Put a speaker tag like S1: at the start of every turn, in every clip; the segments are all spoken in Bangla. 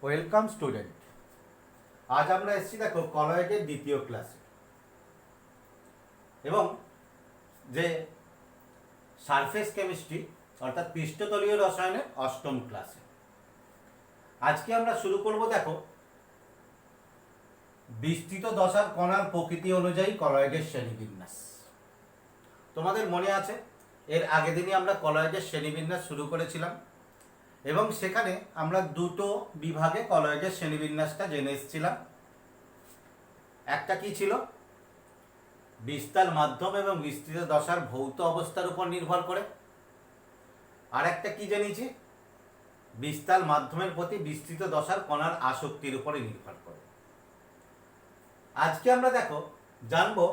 S1: Welcome student. আজ আমরা এসেছি দেখো কলয়েডের দ্বিতীয় ক্লাসে এবং যে সারফেস কেমিস্ট্রি অর্থাৎ পৃষ্ঠতলীয় রসায়নের অষ্টম ক্লাসে। আজকে আমরা শুরু করব দেখো বিস্তৃত দশার কণার প্রকৃতি অনুযায়ী কলয়েডের শ্রেণীবিন্যাস। তোমাদের মনে আছে এর আগের দিনই আমরা কলয়েডের শ্রেণীবিন্যাস শুরু করেছিলাম এবং সেখানে আমরা দুটো বিভাগে কলয়েডের শ্রেণীবিন্যাসটা জেনে এসেছিলাম। একটা কি ছিল, বিস্তার মাধ্যম এবং বিস্তৃত দশার ভৌত অবস্থার উপর নির্ভর করে। আর একটা কি জেনেছি, বিস্তার মাধ্যমের প্রতি বিস্তৃত দশার কণার আসক্তির উপরে নির্ভর করে। আজকে আমরা দেখো জানবো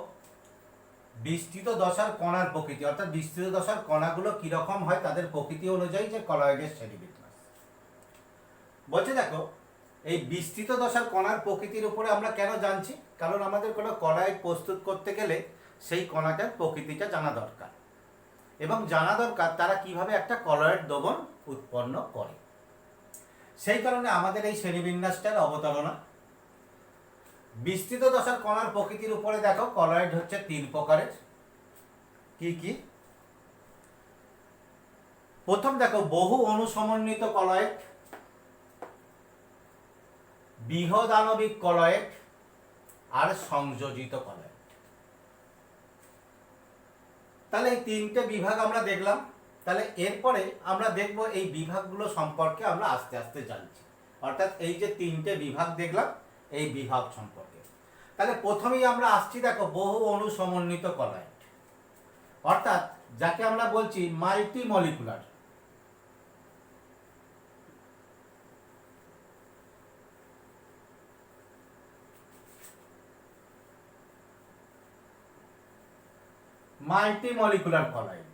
S1: বিস্তৃত দশার কণার প্রকৃতি, অর্থাৎ বিস্তৃত দশার কণাগুলো কিরকম হয় তাদের প্রকৃতি অনুযায়ী যে কলয়েডের শ্রেণীবিন্যাস বলছে। দেখো এই বিস্তৃত দশার কণার প্রকৃতির উপরে আমরা কেন জানছি, কারণ আমাদের কোনো কলয়েড প্রস্তুত করতে গেলে সেই কণাটার প্রকৃতিটা জানা দরকার এবং জানা দরকার তারা কিভাবে একটা কলয়েড দ্রবণ উৎপন্ন করে। সেই কারণে আমাদের এই শ্রেণীবিন্যাসটার অবতারণা। বিস্তৃত দশার কণার প্রকৃতির উপরে দেখো কলয়েড হচ্ছে তিন প্রকারের। কি কি? প্রথম দেখো বহু অণু সমন্বিত কলয়েড, বৃহৎ আণবিক কলয়েড আর সংযোজিত কলয়েড। তাহলে এই তিনটে বিভাগ আমরা দেখলাম। তাহলে এরপরে আমরা দেখব এই বিভাগগুলো সম্পর্কে আমরা আস্তে আস্তে জানছি, অর্থাৎ এই যে তিনটে বিভাগ দেখলাম এই বিভাগ সম্পর্কে। তাহলে প্রথমেই আমরা আসছি দেখো বহু অণু সমন্বিত কলয়েড, অর্থাৎ যাকে আমরা বলছি multi molecular. Multi molecular colloid.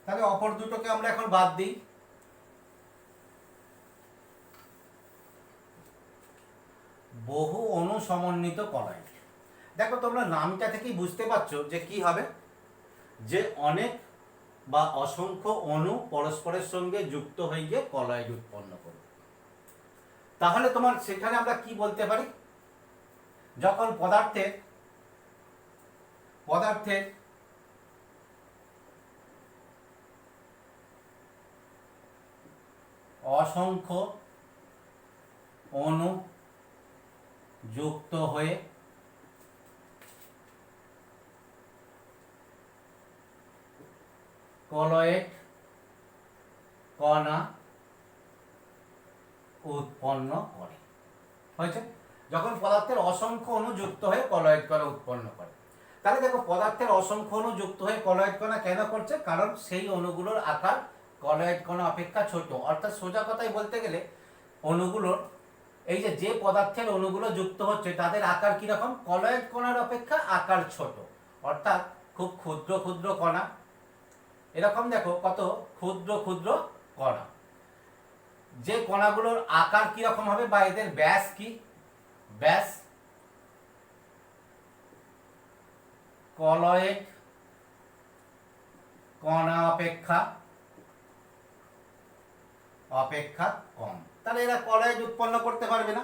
S1: তাহলে অপর দুটোকে আমরা এখন বাদ দিই। বহু অণু সমন্বিত কলয়েড। দেখো তোমরা নামটা থেকেই বুঝতে পারছো যে কি হবে, যে অনেক বা অসংখ্য অণু পরস্পরের সঙ্গে যুক্ত হয়ে গিয়ে কলয়েড উৎপন্ন করবে। তাহলে তোমার সেখানে আমরা কি বলতে পারি, যখন পদার্থের অসংখ্য অণু যুক্ত হয়ে কলয়েড কণা উৎপন্ন করে। হয়েছে? যখন পদার্থের অসংখ্য অণু যুক্ত হয়ে কলয়েড কণা উৎপন্ন করে। তাহলে দেখো পদার্থের অসংখ্য অণু যুক্ত হয়ে কলয়েড কণা কেন করছে, কারণ সেই অণুগুলোর আকার কলয়েড কণা অপেক্ষা ছোট। অর্থাৎ সোজা কথায় বলতে গেলে অণুগুলোর এই যে পদার্থের অণুগুলো যুক্ত হচ্ছে তাদের আকার কিরকম, কলয়েড কণার অপেক্ষা আকার ছোট। অর্থাৎ খুব ক্ষুদ্র ক্ষুদ্র কণা। এরকম দেখো কত ক্ষুদ্র ক্ষুদ্র কণা। যে কণাগুলোর আকার কিরকম হবে বা এদের ব্যাস কি, ব্যাস কলয়েড কণা অপেক্ষা কম। তাহলে এরা কলয়েড উৎপন্ন করতে পারবে না।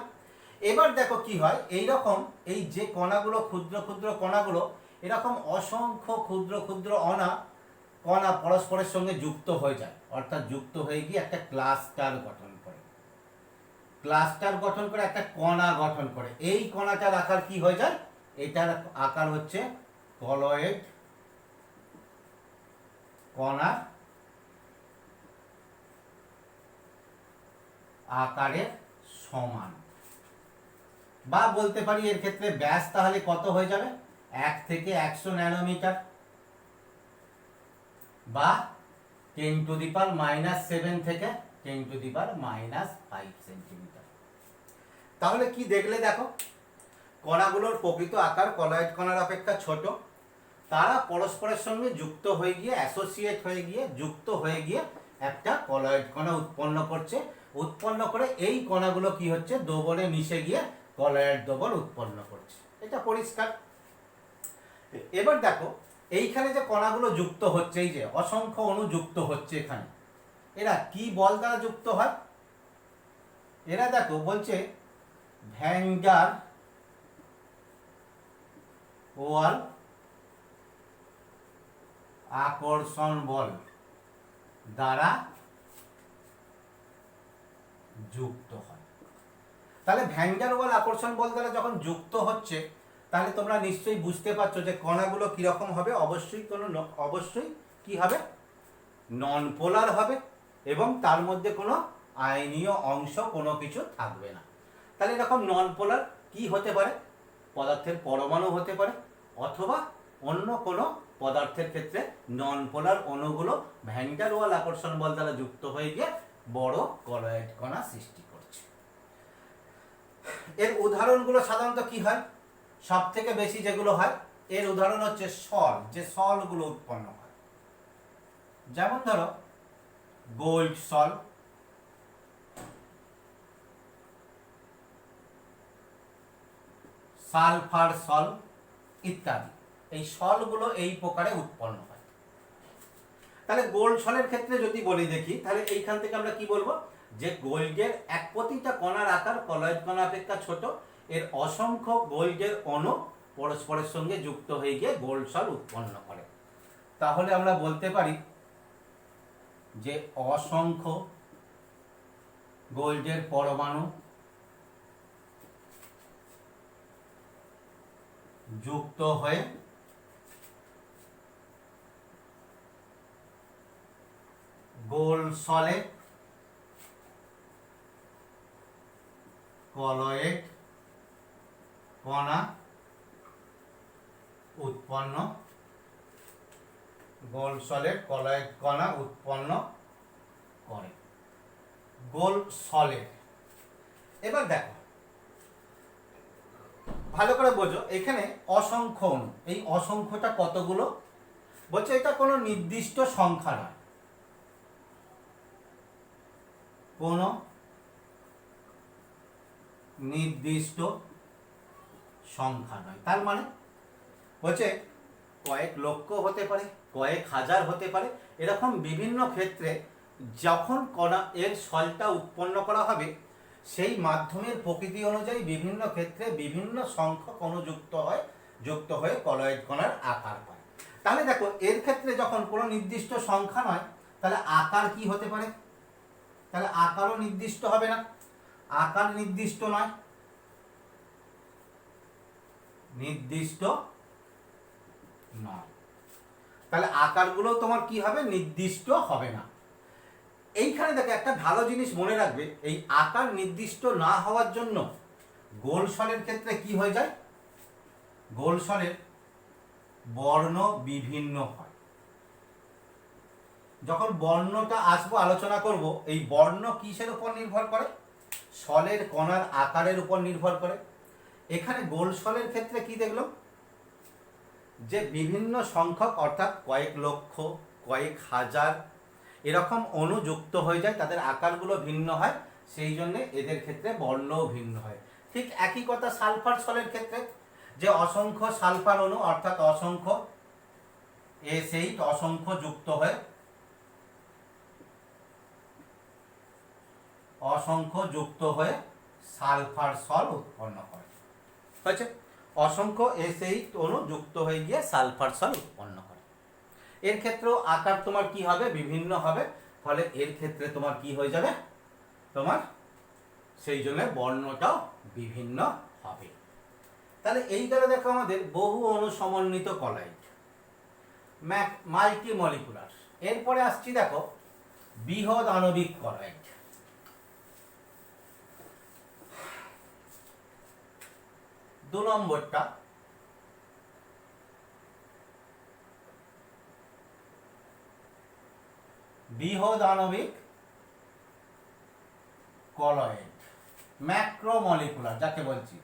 S1: এবার দেখো কি হয়, এইরকম এই যে কণাগুলো ক্ষুদ্র ক্ষুদ্র কণাগুলো এরকম অসংখ্য ক্ষুদ্র ক্ষুদ্র কণা পরস্পরের সঙ্গে যুক্ত হয়ে যায়, অর্থাৎ যুক্ত হয়ে গিয়ে একটা ক্লাস্টার গঠন করে। ক্লাস্টার গঠন করে একটা কণা গঠন করে। এই কণাটার আকার কি হয়ে যায়, এটার আকার হচ্ছে কলয়েড কণা আকারের সমান। বা বলতে পারি এর ক্ষেত্রে ব্যাস তাহলে কত হয়ে যাবে, 1 থেকে 100 ন্যানোমিটার বা 10⁻⁻7 থেকে 10⁻⁵ সেন্টিমিটার। তাহলে কি দেখলে দেখো, কণাগুলোর প্রকৃত আকার কলয়েড কণার অপেক্ষা ছোট। তারা পরস্পরের সঙ্গে যুক্ত হয়ে গিয়ে অ্যাসোসিয়েট হয়ে গিয়ে যুক্ত হয়ে গিয়ে একটা কলয়েড কণা উৎপন্ন করছে। উৎপন্ন করে এই কণাগুলো কি হচ্ছে, দ্রবণে মিশে গিয়ে কলয়েড দ্রবণ উৎপন্ন করছে। এটা পরিষ্কার। এবার দেখো এইখানে যে কণাগুলো যুক্ত হচ্ছে, এই যে অসংখ্য অণু যুক্ত হচ্ছে এখানে, এরা কি বল দ্বারা যুক্ত হয়? এরা দেখো বলছে ভ্যান ওয়াল আকর্ষণ বল দ্বারা যুক্ত হয়। তাহলে ভ্যান ডার ওয়াল আকর্ষণ বল দ্বারা যখন যুক্ত হচ্ছে, তাহলে তোমরা নিশ্চয়ই বুঝতে পারছো যে কণাগুলো কিরকম হবে। অবশ্যই কি হবে? নন পোলার হবে এবং তার মধ্যে কোনো আয়নীয় অংশ কোনো কিছু থাকবে না। তাহলে এরকম নন পোলার কি হতে পারে? পদার্থের পরমাণু হতে পারে, অথবা অন্য কোনো পদার্থের ক্ষেত্রে নন পোলার অণুগুলো ভ্যান ডার ওয়াল আকর্ষণ বল দ্বারা যুক্ত হয়ে গিয়ে বড় কলয়েড কণা সৃষ্টি করছে। এর উদাহরণগুলো সাধারণত কি হয়? সব থেকে বেশি যেগুলো হয় এর উদাহরণ হচ্ছে সল, যে সলগুলো উৎপন্ন হয়। যেমন ধরো গোল্ড সল, সালফার সল ইত্যাদি। এই সলগুলো এই প্রকারে উৎপন্ন হয়। তাহলে গোল্ড সলের ক্ষেত্রে যদি বলি দেখি, তাহলে এইখান থেকে আমরা কি বলবো? যে গোল্ডের এক প্রতিটা কণার আকার কলয়েড কণা অপেক্ষা ছোট, এর অসংখ্য গোল্ডের অণু পরস্পরের সঙ্গে যুক্ত হয়ে গিয়ে গোল্ড সল উৎপন্ন করে। তাহলে আমরা বলতে পারি যে অসংখ্য গোল্ডের পরমাণু যুক্ত হয়ে গোল্ড সলে কলয়েড কণা উৎপন্ন, গোল্ড সলের কলয়েড কণা উৎপন্ন করে। গোল্ড সলের এবার দেখো ভালো করে বোঝো, এখানে অসংখ্য অণু, এই অসংখ্যটা কতগুলো? বলছে এটা কোনো নির্দিষ্ট সংখ্যা নয়, কোনো নির্দিষ্ট সংখ্যা নয়। তার মানে বলছে কয়েক লক্ষ হতে পারে, কয়েক হাজার হতে পারে। এরকম বিভিন্ন ক্ষেত্রে যখন কণা এর সলটা উৎপন্ন করা হবে, সেই মাধ্যমের প্রকৃতি অনুযায়ী বিভিন্ন ক্ষেত্রে বিভিন্ন সংখ্যক অণু যুক্ত হয়ে কলয়েড কণার আকার পায়। তাহলে দেখো এর ক্ষেত্রে যখন কোনো নির্দিষ্ট সংখ্যা নয়, তাহলে আকার কি হতে পারে? তাহলে আকারও নির্দিষ্ট হবে না, আকার নির্দিষ্ট নয়, নির্দিষ্ট নয়। তাহলে আকারগুলো তোমার কি হবে? নির্দিষ্ট হবে না। এইখানে দেখো একটা ভালো জিনিস মনে রাখবে, এই আকার নির্দিষ্ট না হওয়ার জন্য গোল্ড সলের ক্ষেত্রে কি হয়ে যায়? গোল্ড সলের বর্ণ বিভিন্ন হয়। যখন বর্ণটা আসবো আলোচনা করব, এই বর্ণ কিসের উপর নির্ভর করে? সলের কণার আকারের উপর নির্ভর করে। এখানে গোল্ড সলের ক্ষেত্রে কি দেখলো? যে বিভিন্ন সংখ্যক অর্থাৎ কয়েক লক্ষ, কয়েক হাজার এরকম অণু যুক্ত হয়ে যায়, তাদের আকারগুলো ভিন্ন হয়, সেই জন্য এদের ক্ষেত্রে বর্ণও ভিন্ন হয়। ঠিক একই কথা সালফার সলের ক্ষেত্রে, যে অসংখ্য সালফার অণু অর্থাৎ অসংখ্য S8 অসংখ্য যুক্ত হয়ে সালফার সল উৎপন্ন হয়। হয়েছে? অসংখ্য S8 অণু যুক্ত হয়ে গিয়ে সালফার সল উৎপন্ন করে। এর ক্ষেত্রেও আকার তোমার কি হবে? বিভিন্ন হবে। ফলে এর ক্ষেত্রে তোমার কি হয়ে যাবে? তোমার সেই জন্য বর্ণটাও বিভিন্ন হবে। তাহলে এই দ্বারা দেখো আমাদের বহু অণু সমন্বিত কলয়েড, মাল্টিমলিকুলার। এরপরে আসছি দেখো বৃহৎ আণবিক কলয়েড। দু নম্বরটা বৃহৎ আণবিক কলয়েড, ম্যাক্রোমলিকুলার যাকে বলছি।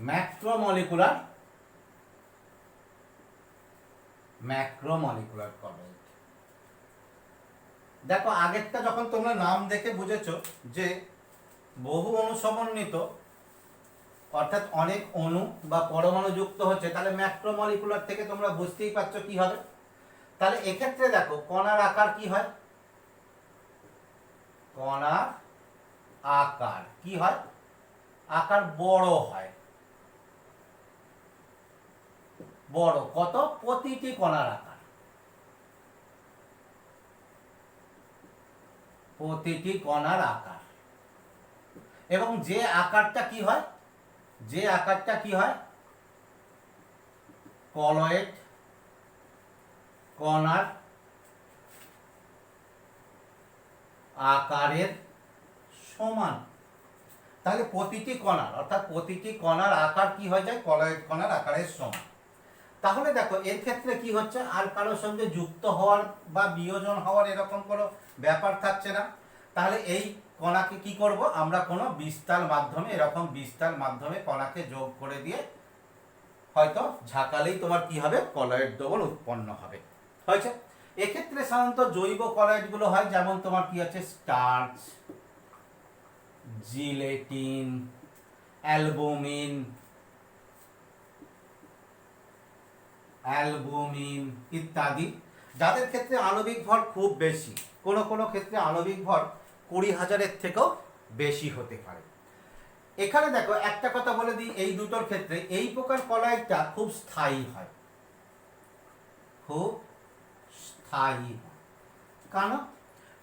S1: ম্যাক্রোমলিকুলার কলয়েড। দেখো আগেরটা যখন তোমরা নাম দেখে বুঝেছো যে বহু অণু সমন্বিত অর্থাৎ অনেক অণু বা পরমাণু যুক্ত হচ্ছে, তাহলে ম্যাক্রোমলিকুলার থেকে তোমরা বুঝতেই পারছো কি হবে। তাহলে এক্ষেত্রে দেখো কণার আকার কি হয়, কণার আকার কি হয়, আকার বড় হয়। বড় কত, প্রতিটি কণার আকার, প্রতিটি কণার আকার। এবং যে আকারটা কি হয়, যে আকারটা কি হয়, কলয়েড কণার আকারের সমান। তাহলে প্রতিটি কণার, অর্থাৎ প্রতিটি কণার আকার কি হয়ে যায়, কলয়েড কণার আকারের সমান। তাহলে দেখো এর ক্ষেত্রে কি হচ্ছে, আর কারোর সঙ্গে যুক্ত হওয়ার বা বিয়োজন হওয়ার এরকম কোনো ব্যাপার থাকছে না। তাহলে এই কণাকে কি করব আমরা, কোনো বিস্তার মাধ্যমে, এরকম বিস্তার মাধ্যমে কণাকে যোগ করে দিয়ে হয়তো ঝাঁকালেই তোমার কি হবে, কলয়েড দ্রবণ উৎপন্ন হবে। হয়েছে। এক্ষেত্রে সাধারণত জৈব কলয়েডগুলো হয়, যেমন তোমার কি আছে, স্টার্চ, জিলেটিন, অ্যালবুমিন, ইত্যাদি, যাদের ক্ষেত্রে আণবিক ভর খুব বেশি, কোনো কোনো ক্ষেত্রে আণবিক ভর 20,000-এর থেকেও বেশি হতে পারে। এখানে দেখো একটা কথা বলে দিই, এই দুটোর ক্ষেত্রে এই প্রকার কলয়েডটা খুব স্থায়ী হয়, খুব স্থায়ী হয়।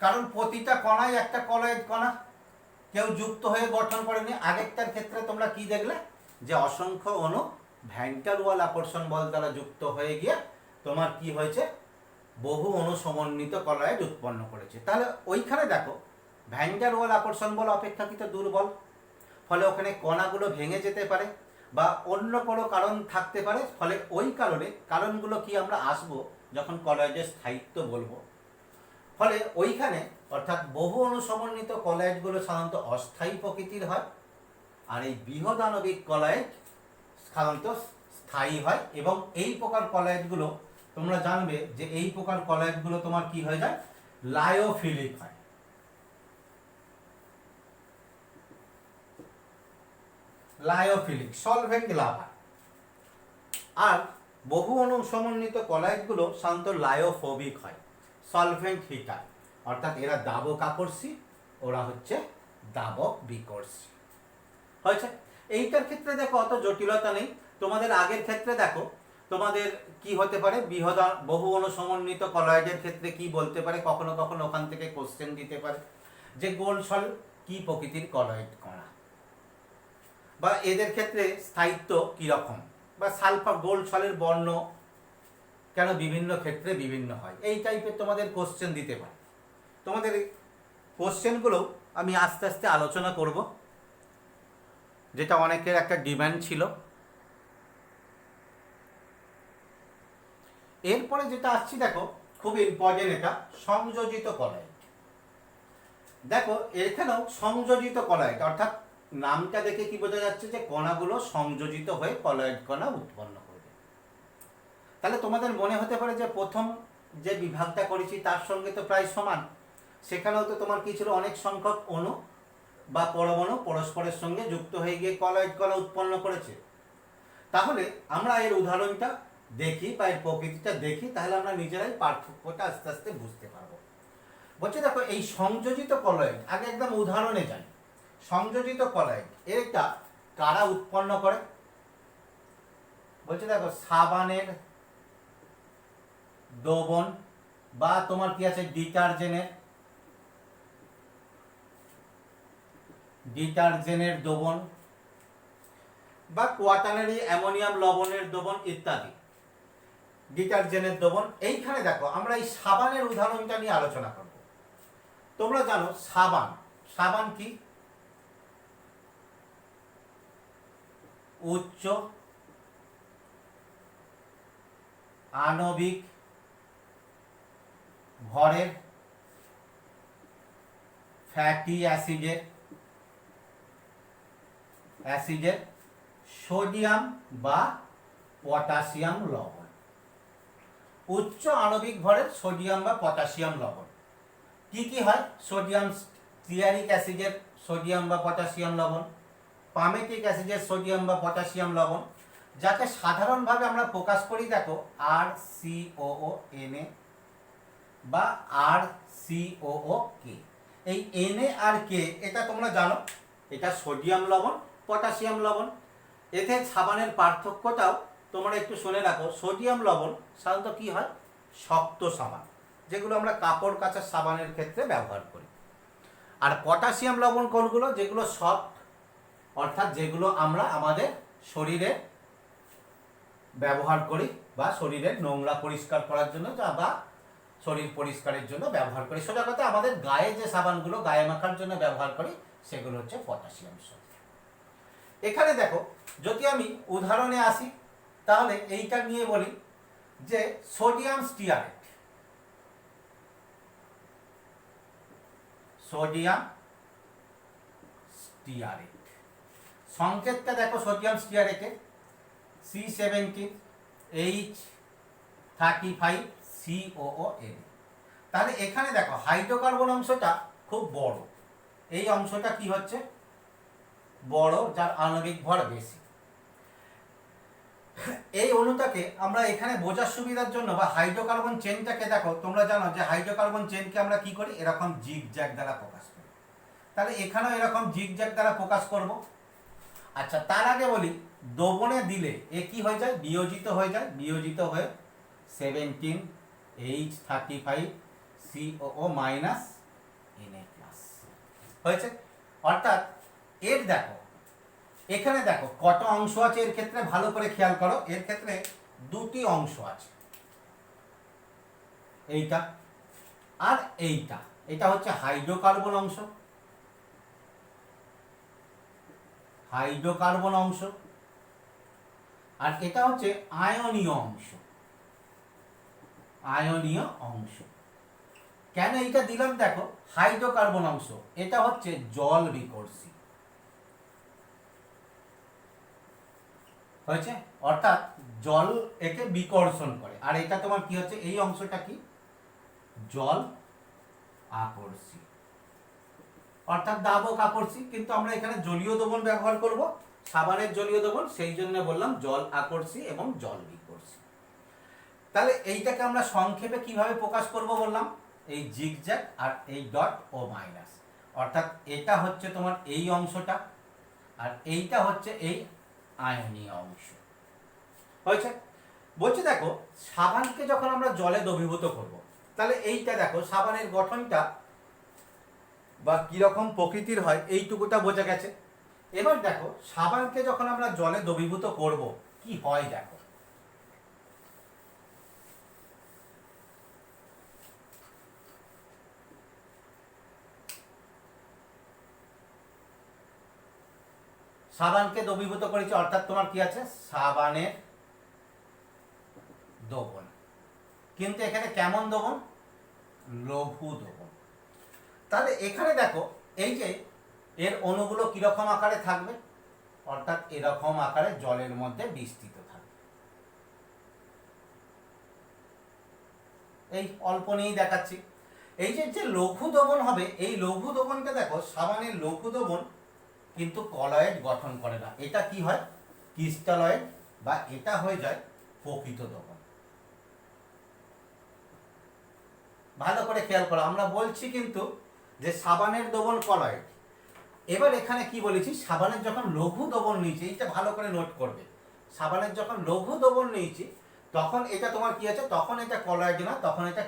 S1: কারণ প্রতিটা কণাই একটা কলয়েড কণা, কেউ যুক্ত হয়ে গঠন করেনি। আগেরটার ক্ষেত্রে তোমরা কি দেখলে, যে অসংখ্য অণু ভ্যান ডার ওয়াল আকর্ষণ বল দ্বারা যুক্ত হয়ে গিয়ে তোমার কি হয়েছে, বহু অণু সমন্বিত কলয়েড উৎপন্ন করেছে। তাহলে ওইখানে দেখো ভ্যান ডার ওয়াল আকর্ষণ বল অপেক্ষাকৃত দুর্বল, ফলে ওখানে কণাগুলো ভেঙে যেতে পারে বা অন্য কোনো কারণ থাকতে পারে। ফলে ওই কারণগুলো কি আমরা আসবো যখন কলয়েডের স্থায়িত্ব বলবো। ফলে ওইখানে অর্থাৎ বহু অণু সমন্বিত কলয়েডগুলো সাধারণত অস্থায়ী প্রকৃতির হয়, আর এই বৃহৎ আণবিক কলয়েড সাধারণত স্থায়ী হয়। এবং এই প্রকার কলয়েডগুলো তোমরা জানবে যে এই প্রকার কলয়েডগুলো তোমার কি হয়ে যায়, লায়োফিলিক হয়। লায়োফিলিক, সলভেন্ট লাভার। আর বহু অণু সমন্বিত কলয়েডগুলো সাধারণত লায়োফোবিক হয়, সলভেন্ট হিটার। অর্থাৎ এরা দাবক আকর্ষী, ওরা হচ্ছে দাবক বিকর্ষী। হয়েছে। এইটার ক্ষেত্রে দেখো অত জটিলতা নেই। তোমাদের আগের ক্ষেত্রে দেখো তোমাদের কি হতে পারে, বহু অণু সমন্বিত কলয়েডের ক্ষেত্রে কি বলতে পারে, কখনো কখনো ওখান থেকে কোশ্চেন দিতে পারে যে গোল্ড সল কি প্রকৃতির কলয়েড কণা, বা এদের ক্ষেত্রে স্থায়িত্ব কিরকম, বা সালফার গোল্ড সলের বর্ণ কেন বিভিন্ন ক্ষেত্রে বিভিন্ন হয়, এই টাইপের তোমাদের কোশ্চেন দিতে পারে। তোমাদের কোশ্চেনগুলো আমি আস্তে আস্তে আলোচনা করব, যেটা অনেকের একটা ডিমান্ড ছিল। এরপরে যেটা আসছি দেখো খুব ইম্পর্টেন্ট, এটা সংযোজিত কলয়েড। দেখো এখানেও সংযোজিত কলয়েড, অর্থাৎ নামটা দেখে কি বোঝা যাচ্ছে যে কণাগুলো সংযোজিত হয়ে কলয়েড কণা উৎপন্ন করবে। তাহলে তোমাদের মনে হতে পারে যে প্রথম যে বিভাগটা করেছি তার সঙ্গে তো প্রায় সমান, সেখানেও তো তোমার কি ছিল, অনেক সংখ্যক অণু বা পরমাণু পরস্পরের সঙ্গে যুক্ত হয়ে গিয়ে কলয়েড কণা উৎপন্ন করেছে। তাহলে আমরা এর উদাহরণটা দেখি বা এর প্রকৃতিটা দেখি, তাহলে আমরা নিজেরাই পার্থক্যটা আস্তে আস্তে বুঝতে পারবো। বলছে দেখো এই সংযোজিত কলয়েড, আগে একদম উদাহরণে যাই। সংযোজিত কলয়েড এটা কারা উৎপন্ন করে, বলছে দেখো সাবানের দ্রবণ বা তোমার কি আছে ডিটারজেন্টের দ্রবণ বা কোয়াটারনারি অ্যামোনিয়াম লবণের দ্রবণ ইত্যাদি, ডিটারজেন্টের দ্রবণ। এইখানে দেখো আমরা এই সাবানের উদাহরণটা নিয়ে আলোচনা করব। তোমরা জানো সাবান কি, উচ্চ আণবিক ভরের ফ্যাটি অ্যাসিডের সোডিয়াম বা পটাশিয়াম লবণ। উচ্চ আণবিক ভরের সোডিয়াম বা পটাশিয়াম লবণ কি কি হয়, সোডিয়াম স্টিয়ারিক অ্যাসিডের সোডিয়াম বা পটাশিয়াম লবণ, পামেটিক অ্যাসিডের সোডিয়াম বা পটাশিয়াম লবণ, যাকে সাধারণভাবে আমরা প্রকাশ করি দেখো RCOO বা RCOOK। এই Na আর K এটা তোমরা জানো, এটা সোডিয়াম লবণ, পটাশিয়াম লবণ। এতে সাবানের পার্থক্যটাও তোমরা একটু শুনে রাখো। সোডিয়াম লবণ সাধারণত কি হয়, শক্ত সাবান, যেগুলো আমরা কাপড় কাচার সাবানের ক্ষেত্রে ব্যবহার করি। আর পটাশিয়াম লবণ কোনগুলো, যেগুলো সফট, অর্থাৎ যেগুলো আমরা আমাদের শরীরে ব্যবহার করি বা শরীরের নোংরা পরিষ্কার করার জন্য বা শরীর পরিষ্কারের জন্য ব্যবহার করি। সোজা কথা আমাদের গায়ে যে সাবানগুলো গায়ে মাখার জন্য ব্যবহার করি সেগুলো হচ্ছে পটাশিয়াম সল্ট। এখানে দেখো, যদি আমি উদাহরণে আসি তাহলে এইটা নিয়ে বলি যে সোডিয়াম স্টিয়ারেট, সোডিয়াম স্টিয়ারেট সংকেতটা দেখো, সোডিয়াম স্টিয়ারেটে C17H35COON। তাহলে এখানে দেখো হাইড্রোকার্বন অংশটা খুব বড়, এই অংশটা কি হচ্ছে বড়, যার আণবিক ভর বেশি। এই অণুটাকে আমরা এখানে বোঝার সুবিধার জন্য বা হাইড্রোকার্বন চেনটাকে দেখো, তোমরা জানো যে হাইড্রোকার্বন চেনকে আমরা কি করি, এরকম জিগ জ্যাগ দ্বারা প্রকাশ করি। তাহলে এখানেও এরকম জিগ জ্যাগ দ্বারা প্রকাশ করব। আচ্ছা, তার আগে বলি দ্রবণে দিলে এ কি হয়ে যায়, বিয়োজিত হয়ে যায়, বিয়োজিত হয়ে 17H35COO Na হয়েছে। অর্থাৎ এর দেখো এখানে দেখো কত অংশ আছে, এর ক্ষেত্রে ভালো করে খেয়াল করো, এর ক্ষেত্রে দুটি অংশ আছে, এইটা আর এইটা। এটা হচ্ছে হাইড্রোকার্বন অংশ, হাইড্রোকার্বন অংশ, আর এটা হচ্ছে আয়নীয় অংশ, আয়নীয় অংশ। কেন এইটা দিলাম দেখো, হাইড্রোকার্বন অংশ এটা হচ্ছে জল বিকর্ষী হয়েছে, অর্থাৎ জল একে বিকর্ষণ করে। আর এটা তোমার কি হচ্ছে, এই অংশটা কি জল আকর্ষী, অর্থাৎ দাবক আকর্ষী। কিন্তু আমরা এখানে জলীয় দ্রবণ ব্যবহার করব, সাবানের জলীয় দ্রবণ, সেই জন্য বললাম জল আকর্ষী এবং জল বিকর্ষী। তাহলে এইটাকে আমরা সংক্ষেপে কিভাবে প্রকাশ করব বললাম, এই জিগজ্যাগ আর এই ডট ও মাইনাস। অর্থাৎ এটা হচ্ছে তোমার এই অংশটা আর এইটা হচ্ছে এই আয়নীয় অংশ হয়েছে। বলছি দেখো, সাবানকে যখন আমরা জলে দ্রবীভূত করব, তাহলে এইটা দেখো সাবানের গঠনটা বা কিরকম প্রকৃতির হয় এইটুকুটা বোঝা গেছে। এবার দেখো সাবানকে যখন আমরা জলে দ্রবীভূত করব কি হয় দেখো। সাবানকে দ্রবীভূত করেছে, অর্থাৎ তোমার কি আছে, সাবানের দ্রবণ। কিন্তু এখানে কেমন দ্রবণ, লঘু দ্রবণ। তাহলে এখানে দেখো এই যে এর অণুগুলো কিরকম আকারে থাকবে, অর্থাৎ এরকম আকারে জলের মধ্যে বিস্তৃত থাকবে। এই অল্প নিয়েই দেখাচ্ছি। এই যে লঘু দ্রবণ হবে, এই লঘু দ্রবণকে দেখো, সাবানের লঘু দ্রবণ কিন্তু কলয়েড গঠন করে না, এটা কি হয় ক্রিস্টালয়েড বা এটা হয়ে যায় প্রকৃত দ্রবণ। ভালো করে খেয়াল করো, আমরা বলছি কিন্তু যে সাবানের দ্রবণ কলয়েড। এবার এখানে কি বলেছি, সাবানের যখন লঘু দ্রবণ নিয়েছি, এইটা ভালো করে নোট করবে, সাবানের যখন লঘু দ্রবণ নিয়েছি তখন এটা তোমার কি আছে, তখন এটা কলয়েড না, তখন এটা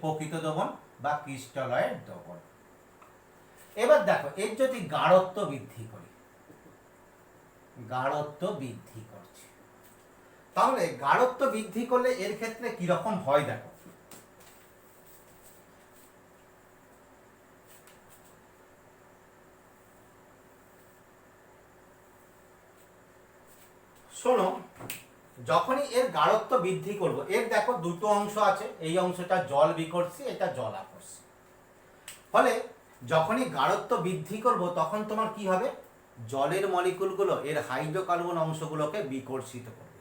S1: প্রকৃত দ্রবণ বা ক্রিস্টালয়েড দ্রবণ। এবার দেখো এর যদি গাঢ়ত্ব বৃদ্ধি করি, গাঢ়ত্ব বৃদ্ধি করছে, তাহলে গাঢ়ত্ব বৃদ্ধি করলে এর ক্ষেত্রে কিরকম হয় দেখো। শোনো, যখনই এর গাঢ়ত্ব বৃদ্ধি করব, এর দেখো দুটো অংশ আছে, এই অংশটা জল বিকর্ষী, এটা জল আকর্ষী। ফলে যখনই গাঢ়ত্ব বৃদ্ধি করব তখন তোমার কি হবে, জলের মলিকুলগুলো এর হাইড্রোকার্বন অংশগুলোকে বিকর্ষিত করবে।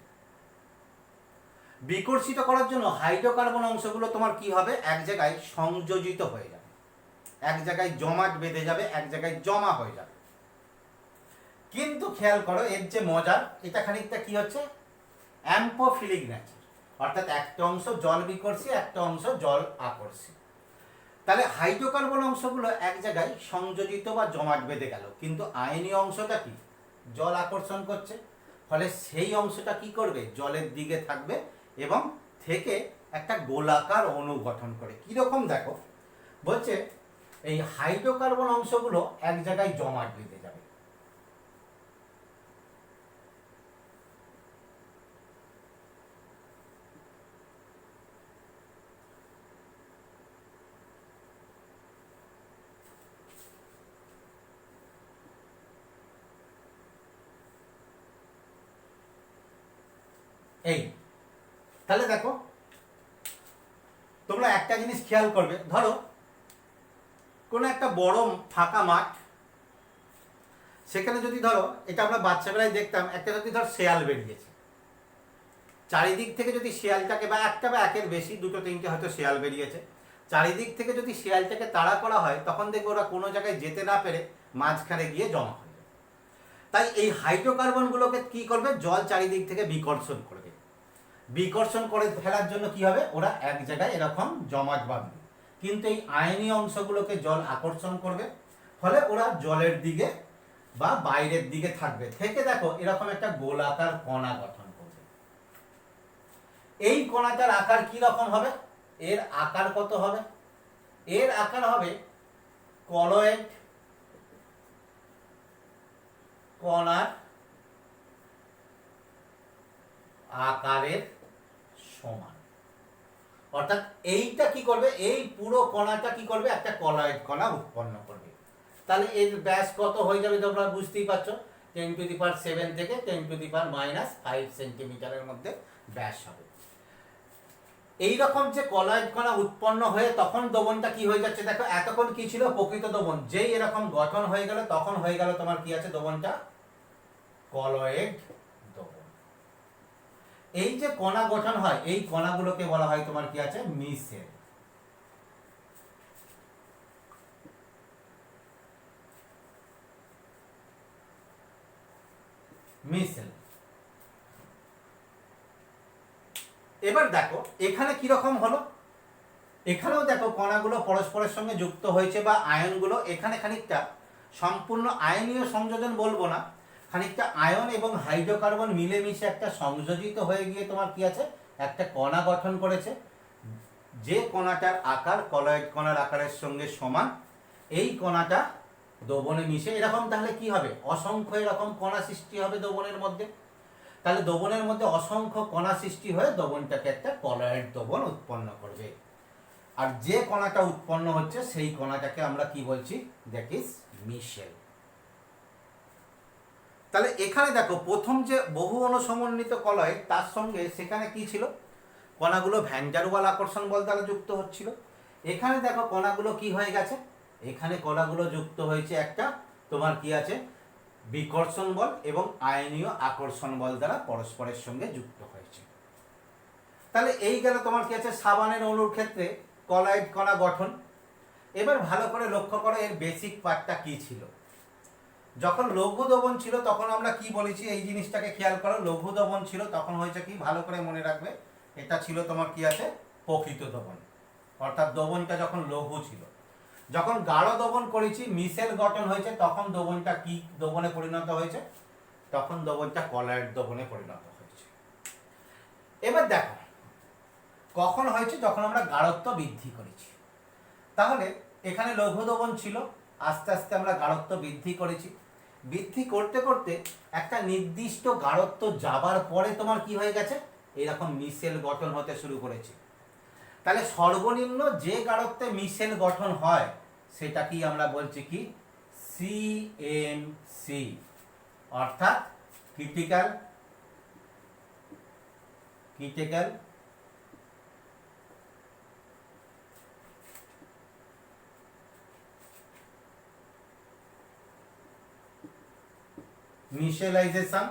S1: বিকর্ষিত করার জন্য হাইড্রোকার্বন অংশগুলো তোমার কি হবে, এক জায়গায় সংযোজিত হয়ে যাবে, এক জায়গায় জমাট বেঁধে যাবে, এক জায়গায় জমা হয়ে যাবে। কিন্তু খেয়াল করো এর যে মজার, এটা খানিকটা কি হচ্ছে অ্যাম্পোফিলিক নেচার, অর্থাৎ একটা অংশ জল বিকর্ষী, একটা অংশ জল আকর্ষী। তাহলে হাইড্রোকার্বন অংশগুলো এক জায়গায় সংযোজিত বা জমাট বেঁধে গেল, কিন্তু আয়নীয় অংশটা কি জল আকর্ষণ করছে, ফলে সেই অংশটা কি করবে জলের দিকে থাকবে এবং থেকে একটা গোলাকার অণু গঠন করে। কিরকম দেখো, বলছে এই হাইড্রোকার্বন অংশগুলো এক জায়গায় জমাট বেঁধে যাবে। এই তাহলে দেখো তোমরা একটা জিনিস খেয়াল করবে, ধরো কোনো একটা বড় ফাঁকা মাঠ, সেখানে যদি ধরো, এটা আমরা বাচ্চাবেলায় দেখতাম, একটা যদি ধর শেয়াল বেরিয়েছে, চারিদিক থেকে যদি শিয়ালটাকে, বা একটা বা একের বেশি, দুটো তিনটে হয়তো শিয়াল বেরিয়েছে, চারিদিক থেকে যদি শিয়ালটাকে তাড়া করা হয়, তখন দেখবে ওরা কোনো জায়গায় যেতে না পেরে মাঝখানে গিয়ে জমা হয়ে যাবে। তাই এই হাইড্রোকার্বনগুলোকে কি করবে, জল চারিদিক থেকে বিকর্ষণ করবে। বিকর্ষণ করে ফেলার জন্য কি হবে, ওরা এক জায়গায় এরকম জমাট বাঁধবে, কিন্তু এই আয়নীয় অংশগুলোকে জল আকর্ষণ করবে, ফলে ওরা জলের দিকে বা বাইরের দিকে থাকবে, থেকে দেখো এরকম একটা গোলাকার কণা গঠন করবে। এই কণাটার আকার কি রকম হবে, এর আকার কত হবে, এর আকার হবে কলয়েড কণার আকারের সমান। অর্থাৎ এইটা কি করবে, এই পুরো কণাটা কি করবে, একটা কলয়েড কণা উৎপন্ন করবে। তাহলে এর ব্যাস কত হয়ে যাবে তোমরা বুঝতেই পারছো, 10⁻⁷ থেকে 10⁻⁻5 সেন্টিমিটারের মধ্যে ব্যাস হবে। এইরকম যে কলয়েড কণা উৎপন্ন হয়ে তখন দ্রবণটা কি হয়ে যাচ্ছে, দেখো এতক্ষণ কি ছিল প্রকৃত দ্রবণ, যেই এরকম গঠন হয়ে গেল তখন হয়ে গেল তোমার কি আছে দ্রবণটা কলয়েড দ্রবণ। এই যে কণা গঠন হয়, এই কণাগুলোকে বলা হয় তোমার কি আছে মিসেল। মিসেল। এবার দেখো এখানে কি রকম হলো, এখানেও দেখো কণাগুলো পরস্পরের সঙ্গে যুক্ত হয়েছে, বা আয়নগুলো এখানে খানিকটা সম্পূর্ণ আয়নীয় সংযোজন বলবো না, খানিকটা আয়ন এবং হাইড্রোকার্বন মিলেমিশে একটা সংযোজিত হয়ে গিয়ে তোমার কি আছে একটা কণা গঠন করেছে, যে কণাটার আকার কলয়েড কণার আকারের সঙ্গে সমান। এই কণাটা দ্রবণে মিশে এরকম, তাহলে কি হবে অসংখ্য এরকম কণা সৃষ্টি হবে দ্রবণের মধ্যে। তাহলে দ্রবণের মধ্যে অসংখ্য কণা সৃষ্টি হয়ে দ্রবণটাকে একটা কলয়েড দ্রবণ উৎপন্ন করবে। আর যে কণাটা উৎপন্ন হচ্ছে সেই কণাটাকে আমরা কি বলছি, দ্যাট ইজ মিশেল। তাহলে এখানে দেখো প্রথম যে বহু অনুসমন্বিত কলয়েড, তার সঙ্গে সেখানে কি ছিল কণাগুলো ভ্যান ডার ওয়াল আকর্ষণ বল দ্বারা যুক্ত হচ্ছিল। এখানে দেখো কণাগুলো কি হয়ে গেছে, এখানে কণাগুলো যুক্ত হয়েছে একটা তোমার কি আছে বিকর্ষণ বল এবং আয়নীয় আকর্ষণ বল দ্বারা পরস্পরের সঙ্গে যুক্ত হয়েছে। তাহলে এই গেল তোমার কি আছে সাবানের অণুর ক্ষেত্রে কলয়েড কণা গঠন। এবার ভালো করে লক্ষ্য করো এর বেসিক পার্টটা কি ছিল। যখন লঘু দ্রবণ ছিল তখন আমরা কি বলেছি, এই জিনিসটাকে খেয়াল করো, লঘু দ্রবণ ছিল তখন হয়েছে কি, ভালো করে মনে রাখবে, এটা ছিল তোমার কি আছে প্রকৃত দ্রবণ, অর্থাৎ দ্রবণটা যখন লঘু ছিল। যখন গাঢ় দ্রবণ করেছি মিশেল গঠন হয়েছে, তখন দ্রবণটা কি দ্রবণে পরিণত হয়েছে, তখন দ্রবণটা কলয়েড দ্রবণে পরিণত হয়েছে। এবার দেখো কখন হয়েছে, যখন আমরা গাঢ়ত্ব বৃদ্ধি করেছি। তাহলে এখানে লঘু দ্রবণ ছিল, আস্তে আস্তে আমরা গাঢ়ত্ব বৃদ্ধি করেছি, বৃদ্ধি করতে করতে একটা নির্দিষ্ট গাঢ়ত্ব যাবার পরে তোমার কি হয়ে গেছে, এরকম মিশেল গঠন হতে শুরু করেছে। তাহলে সর্বনিম্ন যে গাঢ়ত্বে মিশেল গঠন হয় সেটা কি আমরা বলছি কি সিএমসি, অর্থাৎ ক্রিটিক্যাল মিশেলাইজেশন।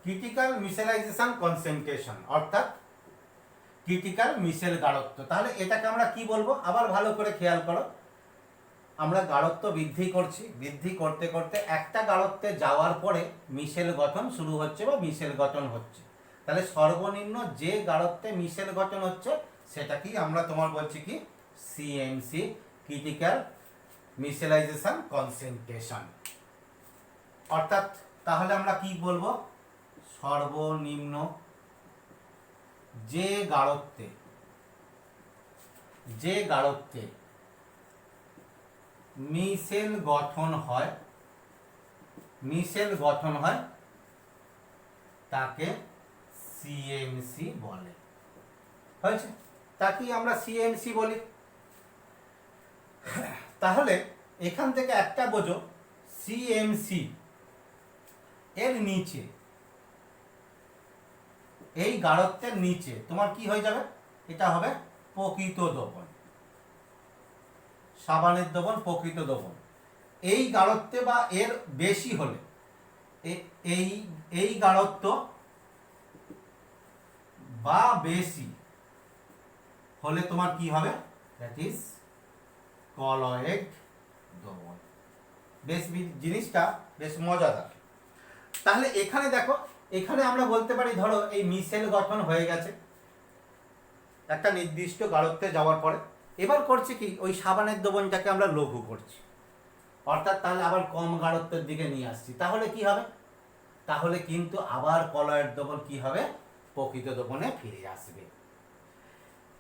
S1: ক্রিটিক্যাল মিশেলাইজেশন কনসেন্ট্রেশন, অর্থাৎ ক্রিটিক্যাল মিশেল গাঢ়ত্ব। তাহলে এটাকে আমরা কি বলবো, আবার ভালো করে খেয়াল করো, আমরা গাঢ়ত্ব বৃদ্ধি করছি, বৃদ্ধি করতে করতে একটা গাঢ়ত্বে যাওয়ার পরে মিশেল গঠন শুরু হচ্ছে বা মিশেল গঠন হচ্ছে। তাহলে সর্বনিম্ন যে গাঢ়ত্বে মিশেল গঠন হচ্ছে সেটাকেই আমরা তোমার বলছি কি সিএমসি, ক্রিটিক্যাল মিশেলাইজেশন কনসেন্ট্রেশন। অর্থাৎ তাহলে আমরা কি বলবো, সর্বনিম্ন যে গাঢ়ত্বে মিশেল গঠন হয় তাকে সিএমসি বলে। হয়েছে, তাকেই আমরা সিএমসি বলি। তাহলে এখান থেকে একটা বোঝো, সিএমসি এর নিচে, এই গাঢ়ত্বের নিচে তোমার কি হয়ে যাবে, এটা হবে প্রকৃত দ্রবণ, সাবানের দ্রবণ, প্রকৃত দ্রবণ। এই গাঢ়ত্বে বা এর বেশি হলে, এই গাঢ়ত্ব বা বেশি হলে তোমার কি হবে, দ্যাট ইজ কলয়েড দ্রবণ। বেশ জিনিসটা বেশ মজাদার। তাহলে এখানে দেখো, এখানে আমরা বলতে পারি ধরো এই মিশেল গঠন হয়ে গেছে একটা নির্দিষ্ট গাঢ়ত্বে যাওয়ার পরে, এবার করছি কি ওই সাবানের দ্রবণটাকে আমরা লঘু করছি, অর্থাৎ তাহলে আবার কম গাঢ়ত্বের দিকে নিয়ে আসছি। তাহলে কি হবে, তাহলে কিন্তু আবার কলয়েড দ্রবণ কি হবে, প্রকৃত দ্রবণে ফিরে আসবে।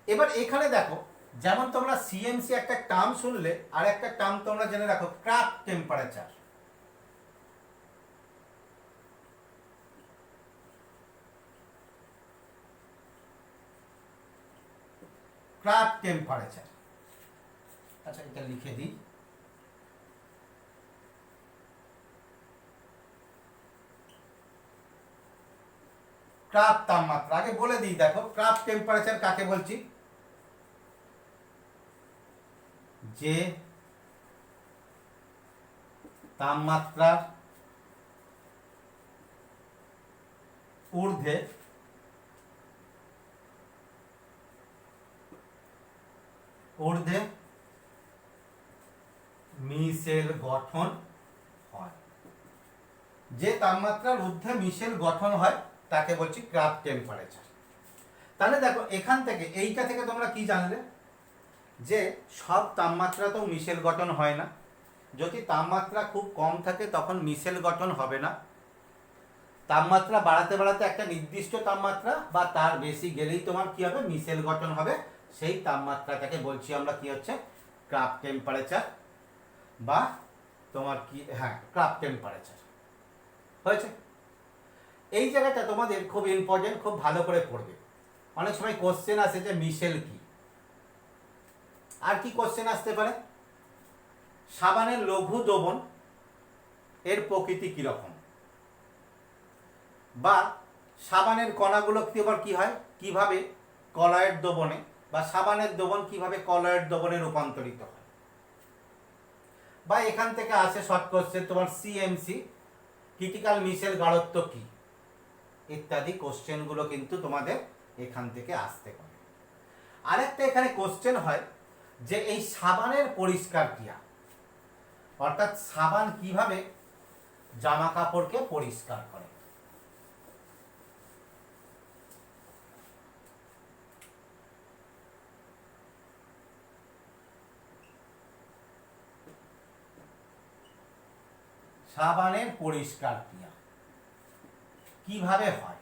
S1: এবার এখানে দেখো, যেমন তোমরা সিএমসি একটা টার্ম শুনলে, আর একটা টার্ম তোমরা জেনে রাখো, ক্রাফট টেম্পারেচার। ক্রাফট টেম্পারেচার, আচ্ছা এটা লিখে দিই। ক্রাফট তাপমাত্রা, আগে বলে দিই, দেখো ক্রাফট টেম্পারেচার কাকে বলছি, যে তাপমাত্রার ঊর্ধ্বে মিশেল গঠন হয়, যে তাপমাত্রার ঊর্ধ্বে মিশেল গঠন হয় তাকে বলছি ক্রাফট টেম্পারেচার। তাহলে দেখো এখান থেকে, এইটা থেকে তোমরা কি জানলে, যে সব তাপমাত্রা তো মিশেল গঠন হয় না। যদি তাপমাত্রা খুব কম থাকে তখন মিশেল গঠন হবে না। তাপমাত্রা বাড়াতে বাড়াতে একটা নির্দিষ্ট তাপমাত্রা বা তার বেশি গেলেই তোমার কি হবে, মিশেল গঠন হবে। সেই তাপমাত্রাটাকে বলছি আমরা কি হচ্ছে, ক্রাফট টেম্পারেচার, বা তোমার কি, হ্যাঁ ক্রাফট টেম্পারেচার। হয়েছে, এই জায়গাটা তোমাদের খুব ইম্পর্টেন্ট, খুব ভালো করে পড়বে। অনেক সময় কোশ্চেন আসে যে মিশেল কি, আর কি কোশ্চেন আসতে পারে, সাবানের লঘু দ্রবণ এর প্রকৃতি কিরকম, বা সাবানের কণাগুলো কি হয়, কিভাবে কলয়েড দ্রবণে, বা সাবানের দ্রবণ কিভাবে কলয়েড দ্রবণে রূপান্তরিত হয়। বা এখান থেকে আসে শর্ট কোশ্চেন তোমার সিএমসি, ক্রিটিক্যাল মিশেল গাঢ়ত্ব কি, ইত্যাদি কোশ্চেনগুলো কিন্তু তোমাদের এখান থেকে আসতে পারে। আরেকটা এখানে কোশ্চেন হয় যে এই সাবানের পরিষ্কার ক্রিয়া, অর্থাৎ সাবান কিভাবে জামা কাপড়কে পরিষ্কার করে। সাবানের পরিষ্কার ক্রিয়া কিভাবে হয়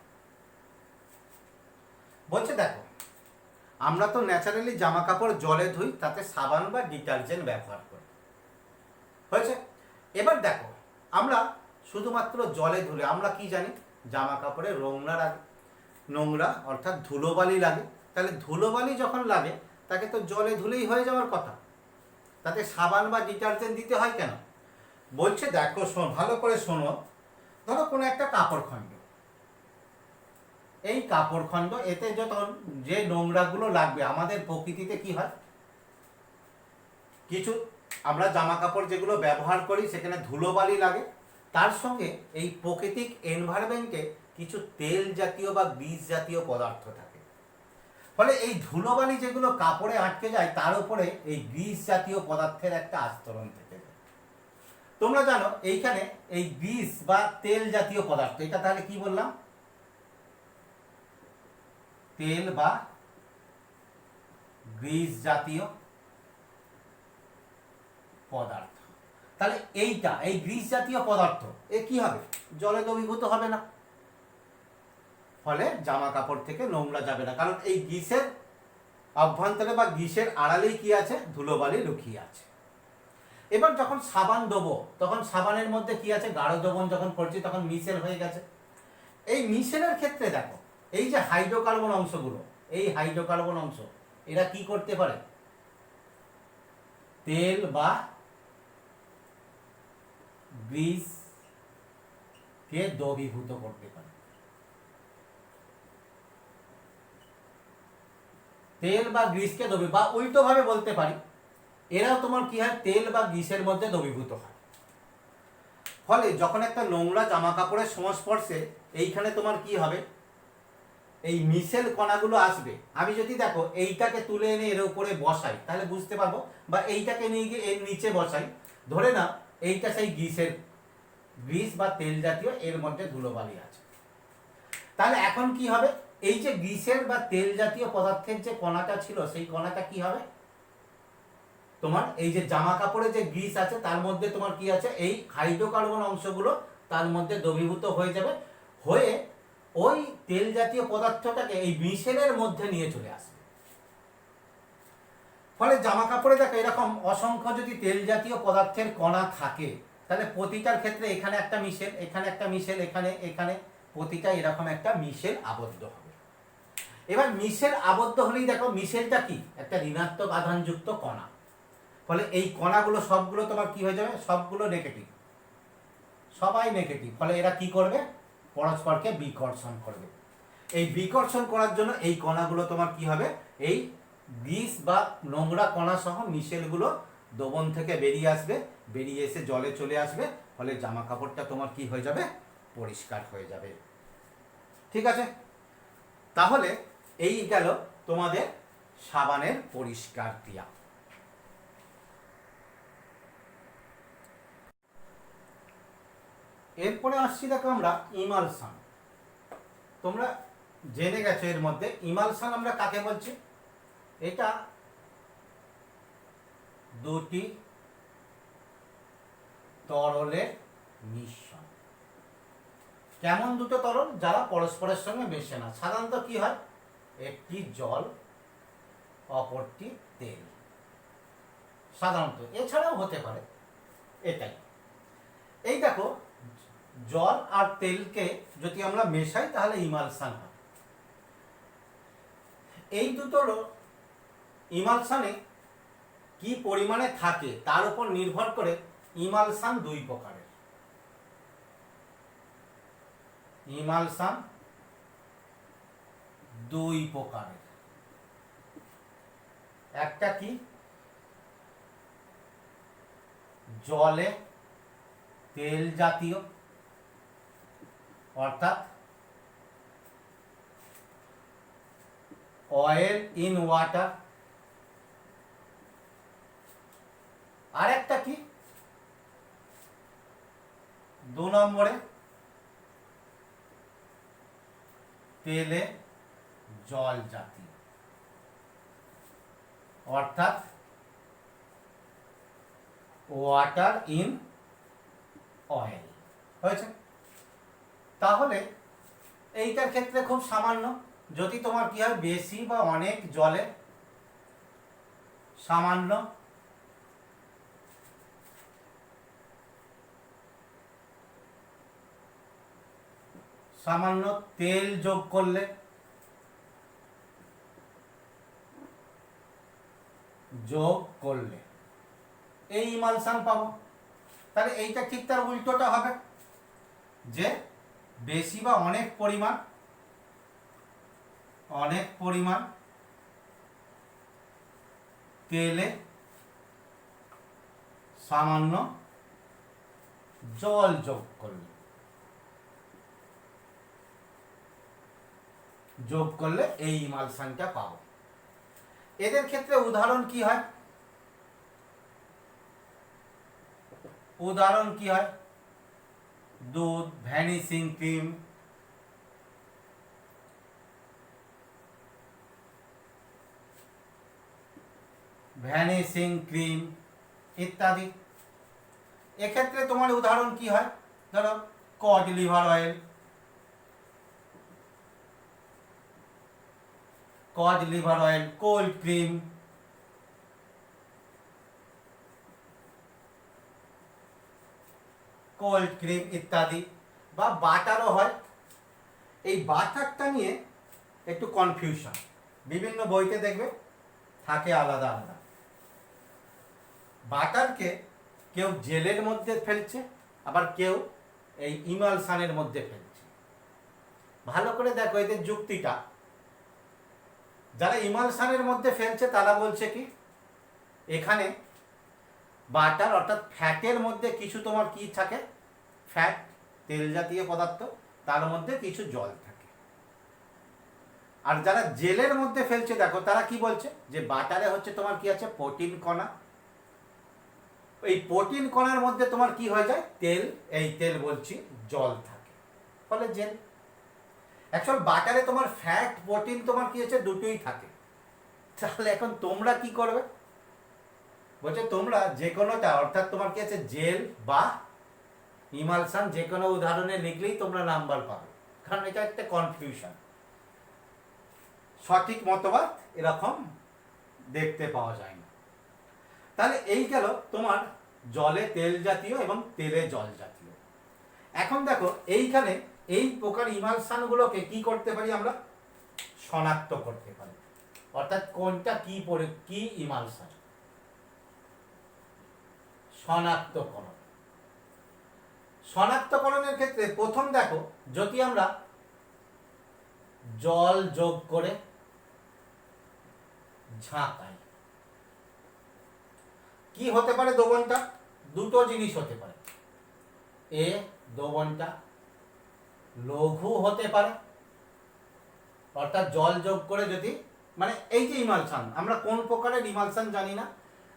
S1: বলছে, দেখো আমরা তো ন্যাচারালি জামা কাপড় জলে ধুই, তাতে সাবান বা ডিটারজেন্ট ব্যবহার করি। হয়েছে, এবার দেখো আমরা শুধুমাত্র জলে ধুলে আমরা কি জানি, জামা কাপড়ে নোংরা অর্থাৎ ধুলোবালি লাগে। তাহলে ধুলোবালি যখন লাগে তাকে তো জলে ধুলেই হয়ে যাওয়ার কথা, তাতে সাবান বা ডিটারজেন্ট দিতে হয় কেন? বলছে দেখো ভালো করে শোনো, ধরো কোনো একটা কাপড় খণ্ড, এই কাপড় খণ্ড, এতে যত যে নোংরাগুলো লাগবে, আমাদের প্রকৃতিতে কি হয়, কিছু আমরা জামা কাপড় যেগুলো ব্যবহার করি সেখানে ধুলোবালি লাগে, তার সঙ্গে এই প্রাকৃতিক এনভায়রনমেন্টে কিছু তেল জাতীয় বা বীজ জাতীয় পদার্থ থাকে। ফলে এই ধুলোবালি যেগুলো কাপড়ে আটকে যায় তার উপরে এই গ্রিস জাতীয় পদার্থের একটা আস্তরণ থেকে যায়। তোমরা জানো এইখানে এই গ্রিস বা তেল জাতীয় পদার্থ, এটা তাহলে কি বললাম? তেল বা গ্রিস জাতীয় পদার্থ। তাহলে এইটা এই গ্রিস জাতীয় পদার্থ এ কি হবে? জলে দ্রবীভূত হবে না, ফলে জামা কাপড় থেকে নোংরা যাবে না, কারণ এই গ্রিসের অভ্যন্তরে বা গ্রিসের আড়ালেই কি আছে? ধুলোবালি লুকিয়ে আছে। এবার যখন সাবান দেবো তখন সাবানের মধ্যে কি আছে? গাঢ় দ্রবণ যখন করছি তখন মিশেল হয়ে গেছে। এই মিশেলের ক্ষেত্রে দেখো এই যে হাইড্রোকার্বন অংশগুলো, এই হাইড্রোকার্বন অংশ এরা কি করতে পারে? তেল বা গ্রিস কে দ্রবীভূত করতে পারে। তেল বা গ্রিসকে বা উল্টো ভাবে বলতে পারি, এরাও তোমার কি হয়? তেল বা গ্রিসের মধ্যে দ্রবীভূত হয়। ফলে যখন একটা নোংরা জামা কাপড়ের সংস্পর্শে এইখানে তোমার কি হবে? এই মিশেল কণাগুলো আসবে। আমি যদি দেখো এইটাকে তুলে এনে এর উপরে বসাই তাহলে বুঝতে পারবো, বা এইটাকে নিয়ে গিয়ে এর নিচে বসাই, ধরে না এইটা সেই গ্রিস বা তেল জাতীয়, এর মধ্যে ধুলোবালি আছে। তাহলে এখন কি হবে? এই যে গ্রিসের বা তেল জাতীয় পদার্থের যে কণাটা ছিল সেই কণাটা কি হবে? তোমার এই যে জামা কাপড়ে যে গ্রিস আছে তার মধ্যে তোমার কি আছে? এই হাইড্রোকার্বন অংশগুলো তার মধ্যে দ্রবীভূত হয়ে যাবে, হয়ে ওই তেল জাতীয় পদার্থটাকে এই মিশেলের মধ্যে নিয়ে চলে আসবে। ফলে জামা কাপড়ে দেখো এরকম অসংখ্য যদি তেল জাতীয় পদার্থের কণা থাকে তাহলে প্রতিটার ক্ষেত্রে এখানে একটা মিশেল, এখানে একটা মিশেল, এখানে এখানে প্রতিটা এরকম একটা মিশেল আবদ্ধ হবে। এবার মিশেল আবদ্ধ হলেই দেখো মিশেলটা কি? একটা ঋণাত্মক আধানযুক্ত কণা। ফলে এই কণাগুলো সবগুলো তোমার কি হয়ে যাবে? সবগুলো নেগেটিভ, সবাই নেগেটিভ। ফলে এরা কি করবে? পরস্পরকে বিকর্ষণ করবে। এই বিকর্ষণ করার জন্য এই কণাগুলো তোমার কি হবে? এই গ্রিস বা নোংরা কণা সহ মিশেলগুলো দ্রবণ থেকে বেরিয়ে আসবে, বেরিয়ে এসে জলে চলে আসবে। ফলে জামা কাপড়টা তোমার কি হয়ে যাবে? পরিষ্কার হয়ে যাবে। ঠিক আছে, তাহলে এই গেল তোমাদের সাবানের পরিষ্কার ক্রিয়া। এরপরে আসছি দেখো আমরা ইমালশন। তোমরা জেনে গেছো এর মধ্যে ইমালশন আমরা কাকে বলছি? এটা দুটি তরলের মিশ্রণ। কেমন দুটো তরল? যারা পরস্পরের সঙ্গে মেশে না। সাধারণত কি হয়? একটি জল, অপরটি তেল, সাধারণত। এছাড়াও হতে পারে, এটাই। এই দেখো জল আর তেলকে যদি আমরা মেশাই তাহলে ইমালশন হয়। এই দুটো ইমালশনে কি পরিমাণে থাকে তার উপর নির্ভর করে ইমালশন দুই প্রকারের। ইমালশন দুই প্রকারের। একটা কি? জলে তেল জাতীয়, অর্থাৎ অয়েল ইন ওয়াটার। আর একটা কি? 2 নম্বরে তেলে জল জাতীয়, অর্থাৎ ওয়াটার ইন অয়েল। হয়েছে? তাহলে এইটার ক্ষেত্রে খুব সামান্য, যদি তোমার কি হয় বেশি বা অনেক জলে সামান্য সামান্য তেল যোগ করলে এই ইমালশন পাবো। তাহলে এইটা ঠিক তার উল্টোটা হবে, যে বেশি বা অনেক পরিমাণ তেলে সামান্য জল যোগ করলে এই ইমালশনটা পাবো। এদের ক্ষেত্রে উদাহরণ কি হয়? উদাহরণ কি হয়? দুধ, ভ্যানিশিং ক্রিম, ভ্যানিশিং ক্রিম ইত্যাদি। এক্ষেত্রে তোমার উদাহরণ কি হয়? ধরো code liver oil, code liver oil, cold cream, cold cream ইত্যাদি। বা বাটারও হয়। এই বাটারটা নিয়ে একটু কনফিউশন, বিভিন্ন বইতে দেখবে থাকে আলাদা আলাদা। বাটারকে কেউ জেলের মধ্যে ফেলছে, আবার কেউ এই ইমালসানের মধ্যে ফেলছে। ভালো করে দেখো এদের যুক্তিটা। যারা ইমালসানের মধ্যে ফেলছে তারা বলছে কি, এখানে বাটার অর্থাৎ ফ্যাটের মধ্যে কিছু তোমার কি থাকে, ফ্যাট তেল জাতীয় পদার্থ, তার মধ্যে কিছু জল থাকে। আর যারা জেলের মধ্যে ফেলছে দেখো তারা কি বলছে, যে বাটারে হচ্ছে তোমার কি আছে, প্রোটিন কণা। এই প্রোটিন কণার মধ্যে তোমার কি হয়ে যায়, তেল, এই তেল বলছি জল থাকে, ফলে জেল। অ্যাকচুয়াল বাটারে তোমার ফ্যাট প্রোটিন তোমার কি আছে, দুটোই থাকে। তাহলে এখন তোমরা কি করবে, বলছে তোমরা যে কোনোটা, অর্থাৎ তোমার কি আছে জেল বা ইমালসান, যে কোনো উদাহরণে লিখলেই তোমরা নাম্বার পাবে, কারণ এটা একটা কনফিউশন। সঠিক মতবাদ এরকম দেখতে পাওয়া যায় না। তাহলে এই গেল তোমার জলে তেল জাতীয় এবং তেলে জল জাতীয়। এখন দেখো এইখানে এই প্রকার ইমালসানগুলোকে কি করতে পারি আমরা, শনাক্ত করতে পারি। অর্থাৎ কোনটা কি ইমালসান, শনাক্তকরণ। শনাক্তকরণের ক্ষেত্রে প্রথম দেখো, যদি আমরা জল যোগ করে ঝাঁকাই, কি হতে পারে দ্রবণটা, দুটো জিনিস হতে পারে। এ দ্রবণটা লঘু হতে পারে, অর্থাৎ জল যোগ করে যদি, মানে এই যে ইমালসান, আমরা কোন প্রকারের ইমালসান জানি না,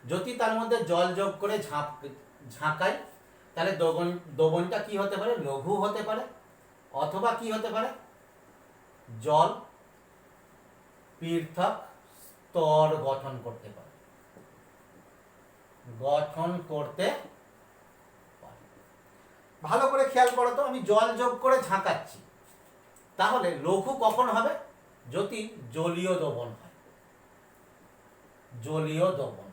S1: যদি তার মধ্যে জল যোগ করে ঝাঁকাই, তাহলে দ্রবণটা কি হতে পারে, লঘু হতে পারে। অথবা কি হতে পারে, জল পৃথক স্তর গঠন করতে পারে, ভালো করে খেয়াল করো তো, আমি জল যোগ করে ঝাঁকাচ্ছি, তাহলে লঘু কখন হবে, যদি জলীয় দ্রবণ হয়। জলীয় দ্রবণ,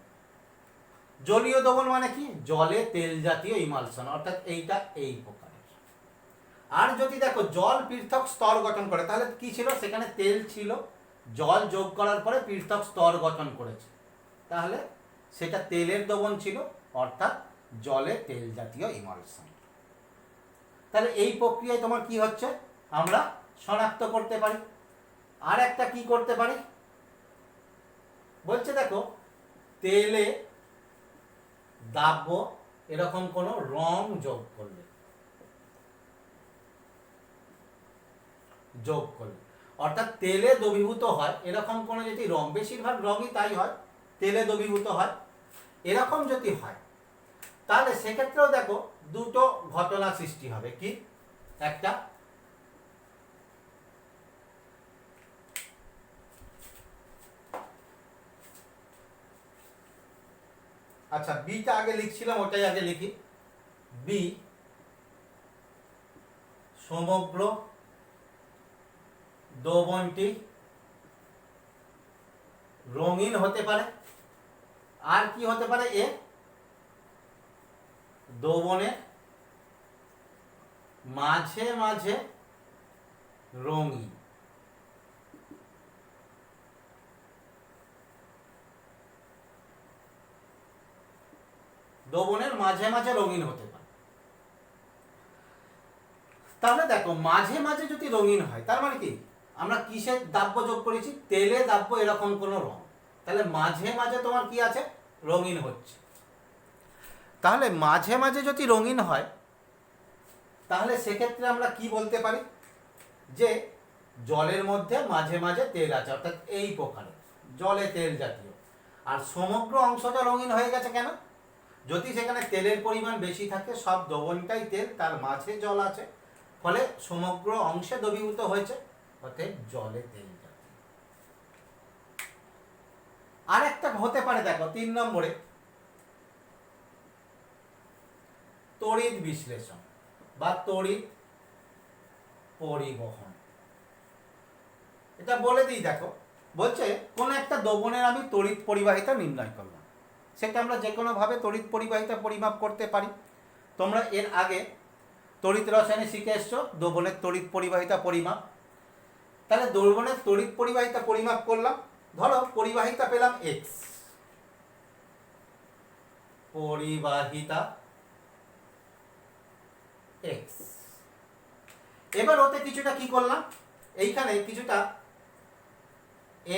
S1: জলীয় দ্রবণ মানে কি, জলে তেল জাতীয় ইমালসান, অর্থাৎ এইটা এই প্রকারের। আর যদি দেখো জল পৃথক স্তর গঠন করে, তাহলে কি ছিল, সেখানে তেল ছিল, জল যোগ করার পরে পৃথক স্তর গঠন করেছে, তাহলে সেটা তেলের দ্রবণ ছিল, অর্থাৎ জলে তেল জাতীয় ইমালসান। তাহলে এই প্রক্রিয়ায় তোমার কি হচ্ছে, আমরা শনাক্ত করতে পারি। আর একটা কি করতে পারি, বলছে দেখো তেলে দাব্য এরকম কোন রং যোগ করলে, অর্থাৎ তেলে দ্রবীভূত হয় এরকম কোন যদি রং, বেশিরভাগ রঙই তাই হয়, তেলে দ্রবীভূত হয়, এরকম যদি হয়, তাহলে সেক্ষেত্রেও দেখো দুটো ঘটনা সৃষ্টি হবে। কি, একটা আচ্ছা বিটা আগে লিখছিলাম, ওটাই আগে লিখি। বি, সমগ্র দ্রবণটি রঙিন হতে পারে। আর কি হতে পারে, এ দ্রবণের মাঝে মাঝে রঙিন। দ্রবণের মাঝে মাঝে রঙিন হতে পারে। তাহলে দেখো মাঝে মাঝে যদি রঙিন হয়, তার মানে কি, আমরা কিসের দাব্য যোগ করেছি, তেলে দাব্য এরকম কোন রং, তাহলে মাঝে মাঝে তোমার কি আছে, রঙিন হচ্ছে। তাহলে মাঝে মাঝে যদি রঙিন হয়, তাহলে সেক্ষেত্রে আমরা কি বলতে পারি, যে জলের মধ্যে মাঝে মাঝে তেল আছে, অর্থাৎ এই প্রকারে জলে তেল জাতীয়। আর সমগ্র অংশটা রঙিন হয়ে গেছে কেন? যদি সেখানে তেলের পরিমাণ বেশি থাকে, সব দ্রবণটাই তেল, তার মাঝে জল আছে, ফলে সমগ্র অংশে দ্রবীভূত হয়েছে, অতএব জলে তেল জাতীয়। আর একটা হতে পারে, দেখো 3 নম্বরে তড়িৎ বিশ্লেষণ বা তড়িৎ পরিবহন। এটা বলে দিই, দেখো বলছে কোন একটা দ্রবণের আমি তড়িৎ পরিবাহিতা নির্ণয় করলাম, সেটা আমরা যে কোনো ভাবে তড়িৎ পরিবাহিতা পরিমাপ করতে পারি। তোমরা এর আগে তড়িৎ রসায়নে শিখে এসছো দ্রবণের তড়িৎ পরিবাহিতা পরিমাপ। তাহলে দ্রবণের তড়িৎ পরিবাহিতা পরিমাপ করলাম, ধরো পরিবাহিতা পেলাম x, পরিবাহিতা x। এবার ওতে কিছুটা কি করলাম, এইখানে কিছুটা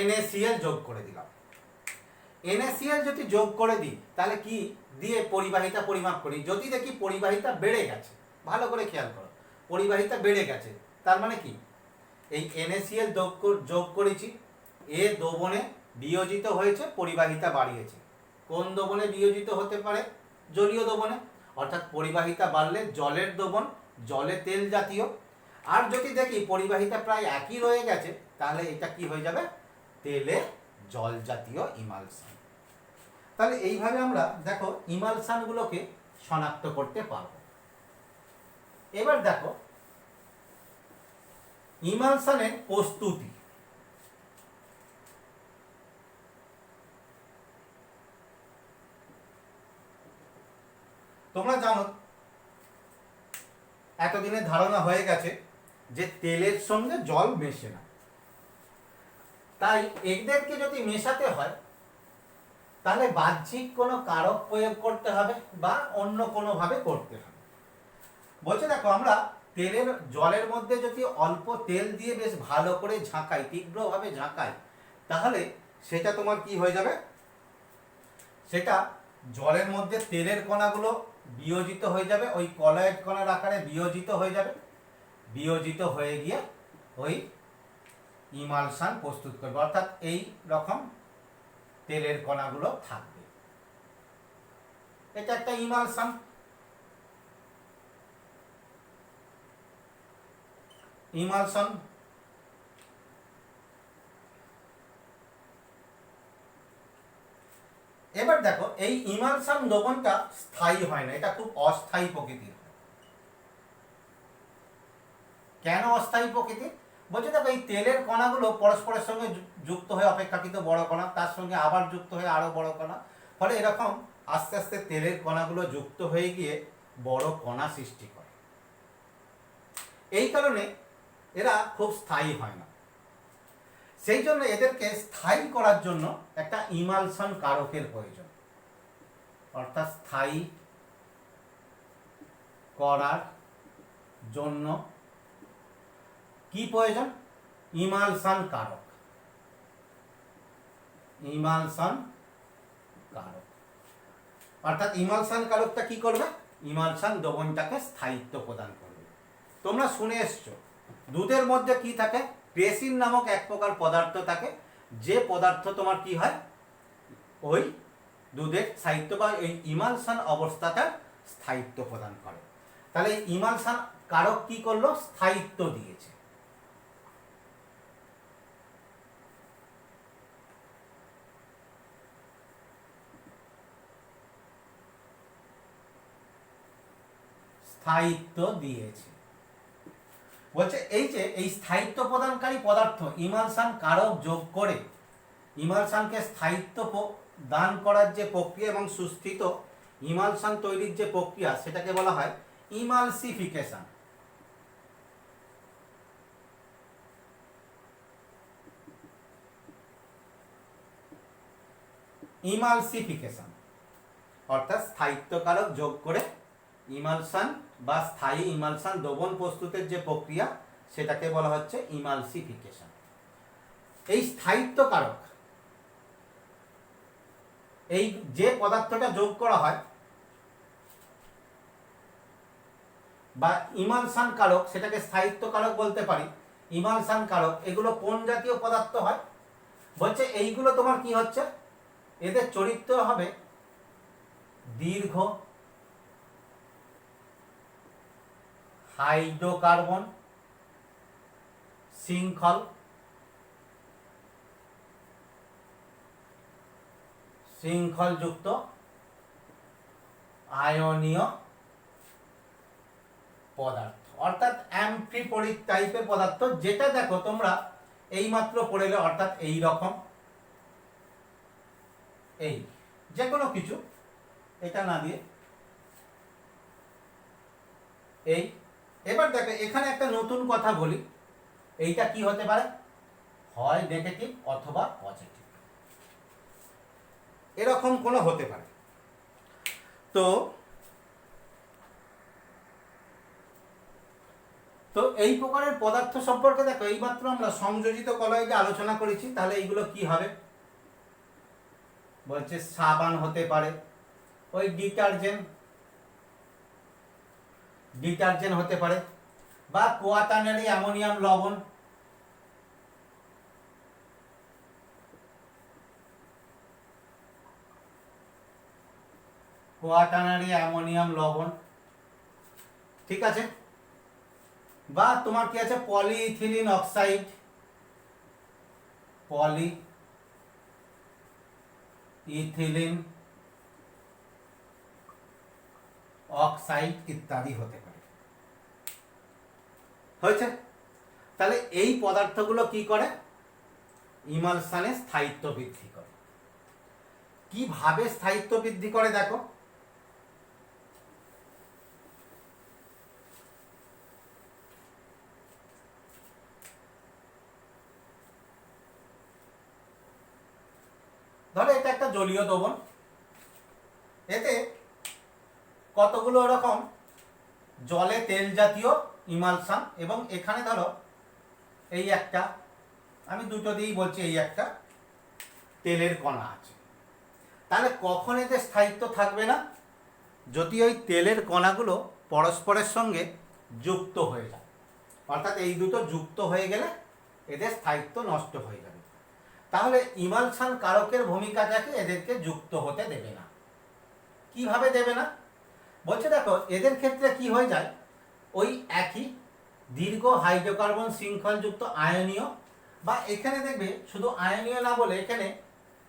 S1: NaCl যোগ করে দিলাম। NaCl যদি যোগ করে দিই, তাহলে কি দিয়ে পরিবাহিতা পরিমাপ করি, যদি দেখি পরিবাহিতা বেড়ে গেছে, ভালো করে খেয়াল করো, পরিবাহিতা বেড়ে গেছে, তার মানে কি এই NaCl যোগ করেছি, এ দ্রবণে বিয়োজিত হয়েছে, পরিবাহিতা বাড়িয়েছে। কোন দ্রবণে বিয়োজিত হতে পারে? জলীয় দ্রবণে, অর্থাৎ পরিবাহিতা বাড়লে জলের দ্রবণ, জলে তেল জাতীয়। আর যদি দেখি পরিবাহিতা প্রায় একই রয়ে গেছে, তাহলে এটা কি হয়ে যাবে? তেলে জল জাতীয় ইমালশন। তাহলে এইভাবে আমরা দেখো ইমালশনগুলোকে শনাক্ত করতে পারব। এবার দেখো ইমালশনের প্রস্তুতি। তোমরা জানো, এতদিনে ধারণা হয়ে গেছে যে তেলের সঙ্গে জল মেশে না, তাই এদেরকে যদি মেশাতে হয় তাহলে বাহ্যিক কোনো কারক প্রয়োগ করতে হবে বা অন্য কোনোভাবে করতে হবে। বলছে দেখো, আমরা তেলের জলের মধ্যে যদি অল্প তেল দিয়ে বেশ ভালো করে ঝাঁকাই, তীব্রভাবে ঝাঁকাই, তাহলে সেটা তোমার কি হয়ে যাবে, সেটা জলের মধ্যে তেলের কণাগুলো বিয়োজিত হয়ে যাবে, ওই কলয়েড কণার আকারে বিয়োজিত হয়ে যাবে, বিয়োজিত হয়ে গিয়ে ওই ইমালশন প্রস্তুত করবে, অর্থাৎ এই রকম তেলের কণাগুলো থাকবে। এটা একটা ইমালশন। ইমালশন এবার দেখো, এই ইমালশন দ্রবণটা স্থায়ী হয় না, এটা খুব অস্থায়ী প্রকৃতির। কেন অস্থায়ী প্রকৃতির? বলছে দেখো, এই তেলের কণাগুলো পরস্পরের সঙ্গে যুক্ত হয়ে অপেক্ষাকৃত বড় কণা, তার সঙ্গে আবার যুক্ত হয়ে আরো বড় কণা, ফলে এরকম আস্তে আস্তে তেলের কণাগুলো যুক্ত হয়ে গিয়ে বড় কণা সৃষ্টি করে। এই কারণে এরা খুব স্থায়ী হয় না। সেই জন্য এদেরকে স্থায়ী করার জন্য একটা ইমালশন কারকের প্রয়োজন, অর্থাৎ স্থায়ী করার জন্য কি প্রয়োজন? ইমালশন কারক। ইমালশন কারক অর্থাৎ ইমালশন কারকটা কি করবে? ইমালশন দ্রবণটাকে স্থায়িত্ব প্রদান করবে। তোমরা শুনে এসছো দুধের মধ্যে কি থাকে? ক্রেসিন নামক এক প্রকার পদার্থ থাকে, যে পদার্থ তোমার কি হয়, ওই দুধের স্থায়িত্ব বা ওই ইমালশন অবস্থাটা স্থায়িত্ব প্রদান করে। তাহলে ইমালশন কারক কি করলো? স্থায়িত্ব দিয়েছে। স্থায়িত্ব দিয়েছে। বলছে এই যে এই স্থায়িত্ব প্রদানকারী পদার্থ ইমালশন কারক যোগ করে ইমালশনকে স্থায়িত্ব দান করার যে প্রক্রিয়া এবং সুস্থিত ইমালশন তৈরির যে প্রক্রিয়া, সেটাকে বলা হয় ইমালসিফিকেশন। ইমালসিফিকেশন অর্থাৎ স্থায়িত্ব কারক যোগ করে ইমালশন বা স্থায়ী ইমালশন দ্রবণ প্রস্তুতের যে প্রক্রিয়া, সেটাকে বলা হচ্ছে ইমালসিফিকেশন। এই স্থায়িত্ব কারক, এই যে পদার্থটা যোগ করা হয় বা ইমালশন কারক, সেটাকে স্থায়িত্ব কারক বলতে পারি। ইমালশন কারক এগুলো কোন জাতীয় পদার্থ হয়? বলছে এইগুলো তোমার কি হচ্ছে, এদের চরিত্র হবে দীর্ঘ হাইড্রোকার্বন শৃঙ্খলযুক্ত আয়নীয় পদার্থ, অর্থাৎ অ্যামফিপরিক টাইপের পদার্থ, যেটা দেখো তোমরা এইমাত্র পড়েলে, অর্থাৎ এই রকম, এই যে কোনো কিছু, এটা না দিয়ে এই। এবার দেখো এখানে একটা নতুন কথা বলি, এইটা কি হতে পারে, হয় নেগেটিভ অথবা পজিটিভ, এরকম কোনো হতে পারে। তো তো এই প্রকারের পদার্থ সম্পর্কে দেখো এইমাত্র আমরা সংযোজিত কলয়েডে আলোচনা করেছি, তাহলে এইগুলো কি হবে, বলছে সাবান হতে পারে, ওই ডিটারজেন্ট হতে পারে, বা কোয়াটার্নারি অ্যামোনিয়াম লবণ, ঠিক আছে, বা তোমার কি আছে পলিইথিলিন অক্সাইড, ইত্যাদি হতে পারে। হয়েছে? তাহলে এই পদার্থগুলো কি করে, ইমালশনে স্থায়িত্ব বৃদ্ধি করে। কিভাবে স্থায়িত্ব বৃদ্ধি করে দেখো, ধরো এটা একটা জলীয় দ্রবণ, এতে কতগুলো এরকম জলে তেল জাতীয় ইমালশন, এবং এখানে ধরো এই একটা, আমি দুটো দিয়েই বলছি, এই একটা তেলের কণা আছে। তাহলে কখন এতে স্থায়িত্ব থাকবে না, যদি ওই তেলের কণাগুলো পরস্পরের সঙ্গে যুক্ত হয়ে যায়, অর্থাৎ এই দুটো যুক্ত হয়ে গেলে এদের স্থায়িত্ব নষ্ট হয়ে যাবে। তাহলে ইমালশন কারকের ভূমিকাটাকে এদেরকে যুক্ত হতে দেবে না। কিভাবে দেবে না, বলছে দেখো এদের ক্ষেত্রে কি হয়ে যায়, ওই একই দীর্ঘ হাইড্রোকার্বন শৃঙ্খলযুক্ত আয়নীয়, বা এখানে দেখবে শুধু আয়নীয় না বলে এখানে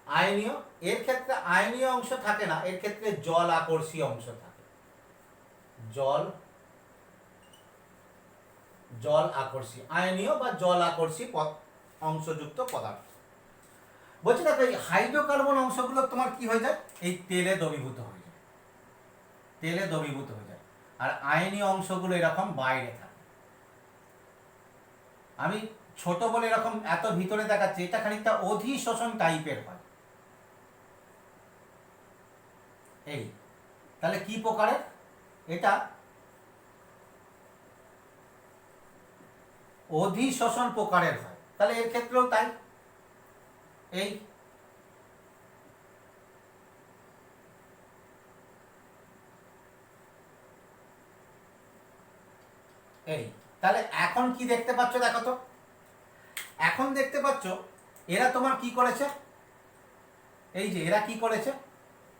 S1: আয়নীয়, এর ক্ষেত্রে আয়নীয় অংশ থাকে না, এর ক্ষেত্রে জল আকর্ষী অংশ থাকে, জল আকর্ষী আয়নীয় বা জল আকর্ষী অংশযুক্ত পদার্থ। বলছি দেখো এই হাইড্রোকার্বন অংশগুলো তোমার কি হয়ে যায়, এই তেলে দ্রবীভূত হয়ে যায়, আর আয়নীয় অংশগুলো এরকম বাইরে থাকে। আমি ছোট বলে এরকম এত ভিতরে দেখাচ্ছি, এটা খানিকটা অধিশোষণ টাইপের হয়। এই তাহলে কি প্রকারের, এটা অধিশোষণ প্রকারের হয়, তাহলে এর ক্ষেত্রেও তাই। এই তাহলে এখন কি দেখতে পাচ্ছ দেখো তো, এখন দেখতে পাচ্ছ এরা তোমার কি করেছে, এই যে এরা কি করেছে,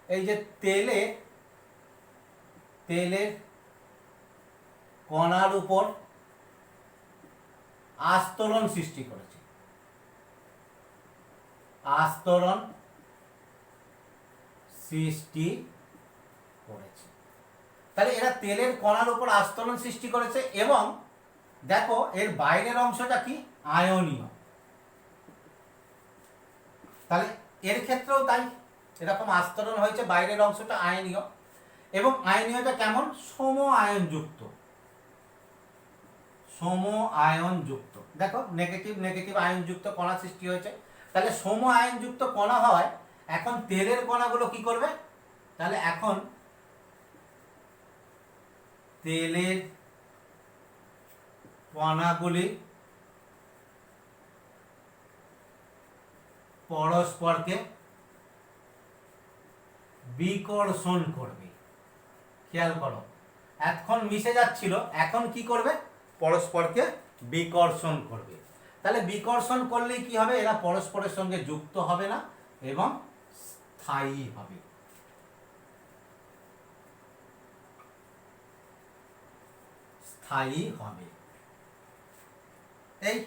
S1: এই যে তেলের কণার উপর আস্তরণ সৃষ্টি করেছে, তাহলে এরা তেলের কণার উপর আস্তরণ সৃষ্টি করেছে, এবং দেখো এর বাইরের অংশটা কি আয়নীয়, তাহলে এর ক্ষেত্রেও তাই, এরকম আস্তরণ হয়েছে, বাইরের অংশটা আয়নীয়, এবং আয়নীয়টা কেমন, সম আয়নযুক্ত, দেখো নেগেটিভ আয়নযুক্ত কণা সৃষ্টি হয়েছে। তাহলে সম আয়নযুক্ত কণা হয়, এখন তেলের কণাগুলো কি করবে, তাহলে এখন তেলের কণাগুলি পরস্পরকে বিকর্ষণ করবে। খেয়াল করো, এতক্ষণ মিশে যাচ্ছিল, এখন কি করবে, পরস্পরকে বিকর্ষণ করবে। তাহলে বিকর্ষণ করলেই কি হবে, এরা পরস্পরের সঙ্গে যুক্ত হবে না এবং স্থায়ী হবে। স্থায়ী হবে। এই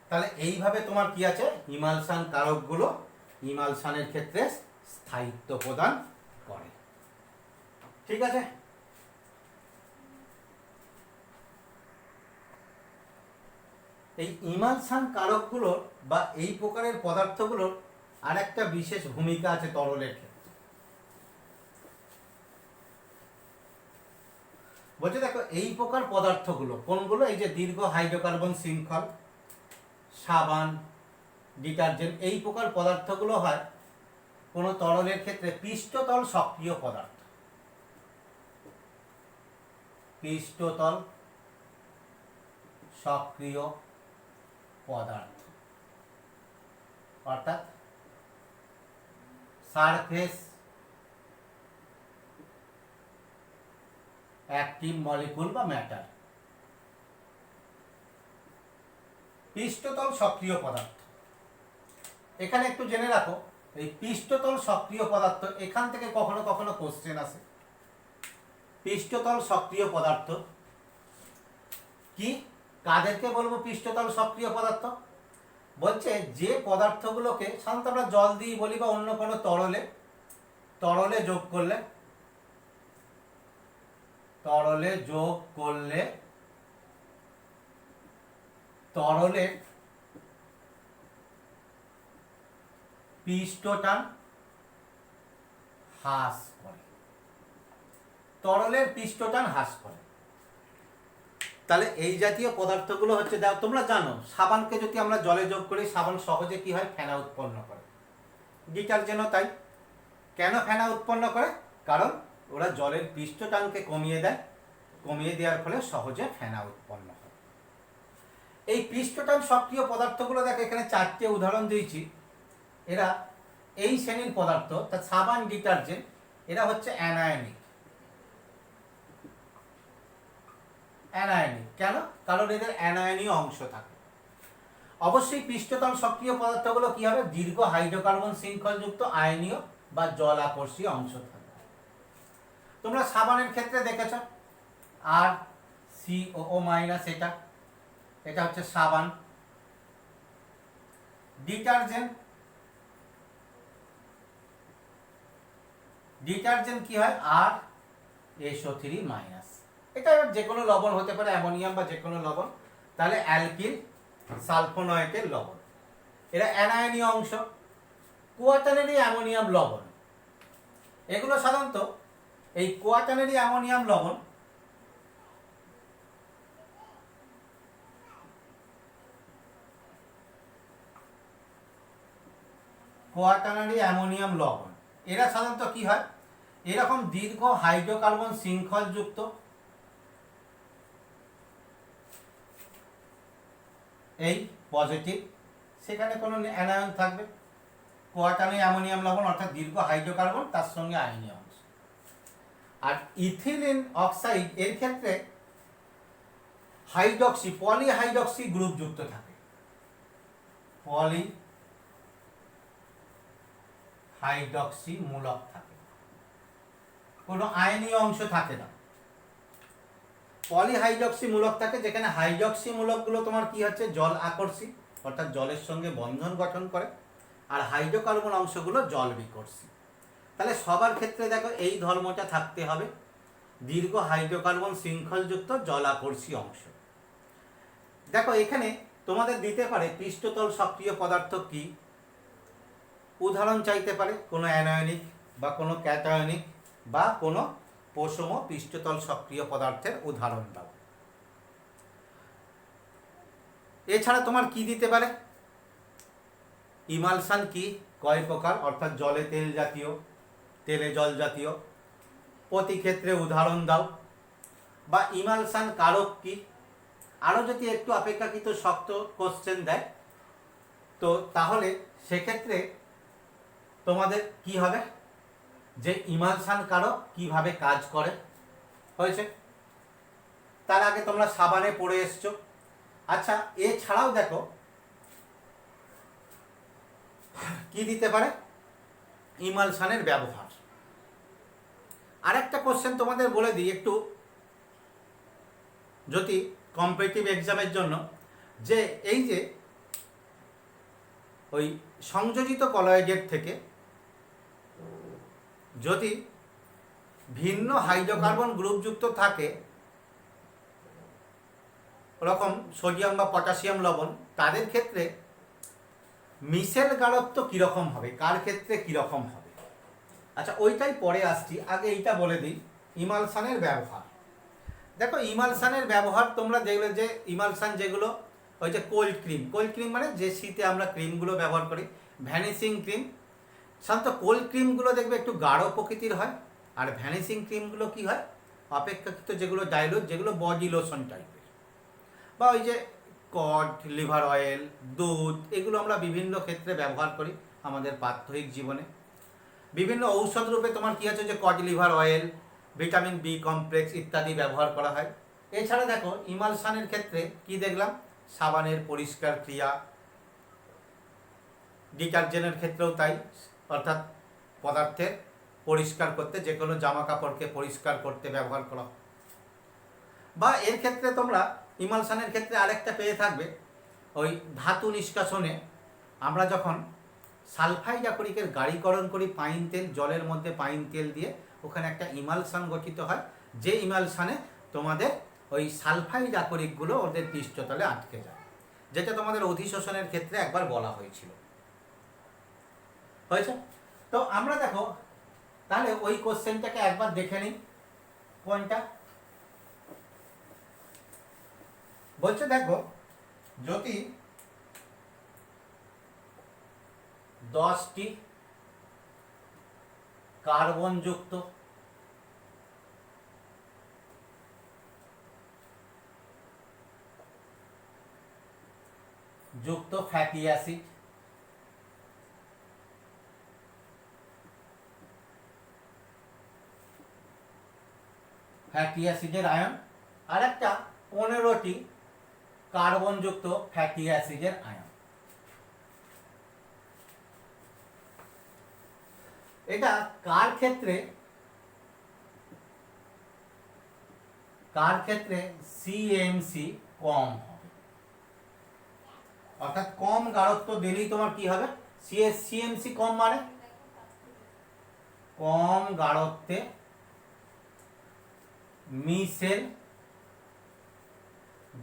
S1: তাহলে এইভাবে তোমার কি আছে, ইমালশন কারকগুলো ইমালশনের ক্ষেত্রে স্থায়িত্ব প্রদান করে। ঠিক আছে। এই ইমালশন কারকগুলোর বা এই প্রকারের পদার্থগুলোর আর একটা বিশেষ ভূমিকা আছে তরলের ক্ষেত্রে। বলছে দেখো এই প্রকার পদার্থগুলো কোনগুলো, এই যে দীর্ঘ হাইড্রোকার্বন শৃঙ্খল, সাবান, ডিটারজেন্ট, এই প্রকার পদার্থগুলো হয় কোনো তরলের ক্ষেত্রে পৃষ্ঠতল সক্রিয় পদার্থ। পৃষ্ঠতল সক্রিয় পদার্থ অর্থাৎ সারফেস অ্যাক্টিভ মলিকুল বা ম্যাটার। পৃষ্ঠতল সক্রিয় পদার্থ, এখানে একটু জেনে রাখো, এই পৃষ্ঠতল সক্রিয় পদার্থ এখান থেকে কখনো কখনো কোশ্চেন আসে। পৃষ্ঠতল সক্রিয় পদার্থ কি, কাদেরকে বলবো পৃষ্ঠতল সক্রিয় পদার্থ? বলছে যে পদার্থগুলোকে সাধারণত আমরা জল দিয়ে বলি বা অন্য কোনো তরলে যোগ করলে তরলের পৃষ্ঠটান হ্রাস করে। তরলের পৃষ্ঠটান হ্রাস করে। তাহলে এই জাতীয় পদার্থগুলো হচ্ছে, তোমরা জানো সাবানকে যদি আমরা জলে যোগ করি সাবান সহজে কি হয়, ফেনা উৎপন্ন করে। ডিটারজেন্টও তাই। কেন ফেনা উৎপন্ন করে? কারণ ওরা জলের পৃষ্ঠটানকে কমিয়ে দেয়, কমিয়ে দেওয়ার ফলে সহজে ফেনা উৎপন্ন হয়। এই পৃষ্ঠটান সক্রিয় পদার্থগুলো দেখো এখানে 4টে উদাহরণ দিয়েছি। এরা এই শ্রেণীর পদার্থ, তা সাবান, ডিটারজেন্ট, এরা হচ্ছে অ্যানায়নিক। অ্যানায়নিক কেন? কারণ এদের অ্যানায়নীয় অংশ থাকে। অবশ্যই পৃষ্ঠতল সক্রিয় পদার্থগুলো কি হবে, দীর্ঘ হাইড্রোকার্বন শৃঙ্খলযুক্ত আয়নীয় বা জল আকর্ষী অংশ থাকে। তোমরা সাবানের ক্ষেত্রে দেখেছ আর COO মাইনাস, এটা হচ্ছে সাবান। ডিটারজেন্ট কি হয়, আর SO3 মাইনাস। এটা যে কোনো লবণ হতে পারে, অ্যামোনিয়াম বা যে কোনো লবণ। তাহলে অ্যালকিল সালফোনয়েটের লবণ, এরা অ্যানায়নীয় অংশ। কোয়াটারনারি অ্যামোনিয়াম লবণ, এগুলো সাধারণত এই কোয়াটারনারি অ্যামোনিয়াম লবণ এরা সাধারণত কি হয়, এরকম দীর্ঘ হাইড্রোকার্বন শৃঙ্খলযুক্ত এই পজিটিভ, সেখানে কোনো অ্যানায়ন থাকবে। কোয়াটারনারি অ্যামোনিয়াম লবণ অর্থাৎ দীর্ঘ হাইড্রোকার্বন, তার সঙ্গে আয়নীয় অংশ। আর ইথিলিন অক্সাইড এর ক্ষেত্রে পলিহাইড্রক্সি গ্রুপ যুক্ত থাকে। পলিহাইড্রক্সি মূলক থাকে, কোনো আয়নীয় অংশ থাকে না। পলিহাইড্রক্সি মূলক থাকে, যেখানে হাইড্রক্সি মূলকগুলো তোমার কি হচ্ছে, জল আকর্ষী অর্থাৎ জলের সঙ্গে বন্ধন গঠন করে, আর হাইড্রোকার্বন অংশগুলো জল বিকর্ষী। তাহলে সবার ক্ষেত্রে দেখো এই ধর্মটা থাকতে হবে, দীর্ঘ হাইড্রোকার্বন শৃঙ্খলযুক্ত জল আকর্ষী অংশ। দেখো এখানে তোমাদের দিতে পারে পৃষ্ঠতল সক্রিয় পদার্থ কি, উদাহরণ চাইতে পারে কোনো অ্যানায়নিক বা কোনো ক্যাটায়নিক বা কোনো পশম পৃষ্ঠতল সক্রিয় পদার্থের উদাহরণ দাও। এছাড়া তোমার কি দিতে পারে, ইমালশন কি, কয় প্রকার, অর্থাৎ জলে তেল জাতীয়, তেলে জল জাতীয়, প্রতি ক্ষেত্রে উদাহরণ দাও। বা ইমালশন কারক কি, আরও যদি একটু অপেক্ষাকৃত শক্ত কোশ্চেন দেয় তো তাহলে সেক্ষেত্রে তোমাদের কি হবে, যে ইমালশন কারক কিভাবে কাজ করে হয়েছে। তার আগে তোমরা সাবানে পড়ে এসছো। আচ্ছা, এছাড়াও দেখো কি দিতে পারে? ইমালশানের ব্যবহার। আরেকটা কোশ্চেন তোমাদের বলে দিই একটু, যদি কম্পিটিটিভ এক্সামের জন্য, যে এই যে ওই সংযোজিত কলয়েডের থেকে যদি ভিন্ন হাইড্রোকার্বন গ্রুপযুক্ত থাকে, ওরকম সোডিয়াম বা পটাশিয়াম লবণ, তাদের ক্ষেত্রে মিশেল গাঢ়ত্ব কীরকম হবে, কার ক্ষেত্রে কীরকম হবে। আচ্ছা ওইটাই পরে আসছি, আগে এইটা বলে দিই ইমালশানের ব্যবহার। দেখো ইমালশানের ব্যবহার তোমরা দেখবে যে ইমালশান যেগুলো, ওই যে কোল্ড ক্রিম মানে যে শীতে আমরা ক্রিমগুলো ব্যবহার করি, ভ্যানিশিং ক্রিম, সাধারণত কোল্ড ক্রিমগুলো দেখবে একটু গাঢ় প্রকৃতির হয়, আর ভ্যানিশিং ক্রিমগুলো কি হয় অপেক্ষাকৃত যেগুলো ডাইলুট, যেগুলো বডি লোশন টাইপের, বা ওই যে কড, লিভার অয়েল, দুধ, এগুলো আমরা বিভিন্ন ক্ষেত্রে ব্যবহার করি আমাদের প্রাত্যহিক জীবনে। বিভিন্ন ঔষধ রূপে তোমার কী আছে, যে cod liver oil, vitamin B complex ইত্যাদি ব্যবহার করা হয়। এছাড়া দেখো ইমালশানের ক্ষেত্রে কি দেখলাম, সাবানের পরিষ্কার ক্রিয়া, ডিটারজেন্টের ক্ষেত্রেও তাই, অর্থাৎ পদার্থের পরিষ্কার করতে, যে কোনো জামা কাপড়কে পরিষ্কার করতে ব্যবহার করা। বা এর ক্ষেত্রে তোমরা ইমালশানের ক্ষেত্রে আরেকটা পেয়ে থাকবে, ওই ধাতু নিষ্কাশনে আমরা যখন সালফাইড আকরিকের গাঢ়ীকরণ করি পাইন তেল, জলের মধ্যে পাইন তেল দিয়ে, ওখানে একটা ইমালশান গঠিত হয়, যে ইমালশানে তোমাদের ওই সালফাইড আকরিকগুলো ওদের পৃষ্ঠতলে আটকে যায়, যেটা তোমাদের অধিশোষণের ক্ষেত্রে একবার বলা হয়েছিল। হয়েছে? তো আমরা দেখো তাহলে ওই কোশ্চেনটাকে একবার দেখে নিই। কোনটা বলছে? দেখো যদি 10টি কার্বনযুক্ত ফ্যাটি অ্যাসিড অ্যাসিডের আয়ন, আর একটা 15টি কার্বনযুক্ত ফ্যাটি অ্যাসিডের আয়ন, এটা কার ক্ষেত্রে সিএমসি কম হবে, অর্থাৎ কম গাঢ়ত্ব দিলেই তোমার কি হবে, সিএমসি কম মানে কম গাঢ়ত্বে মিশেল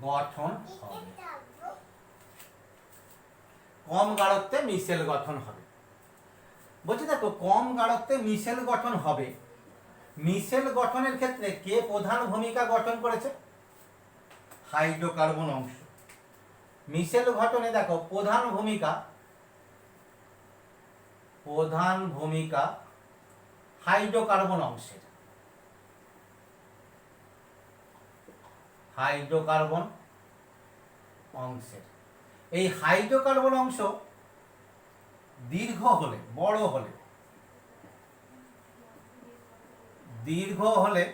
S1: গঠন হবে, কম গাঢ়ত্বে মিশেল গঠন হবে। বলছি দেখো কম গাঢ়ত্বে মিশেল গঠন হবে, মিশেল গঠনের ক্ষেত্রে কে প্রধান ভূমিকা গঠন করেছে? হাইড্রোকার্বন অংশ। মিশেল গঠনে দেখো প্রধান ভূমিকা হাইড্রোকার্বন অংশের, এই হাইড্রোকার্বন অংশ দীর্ঘ হলে, বড় হলে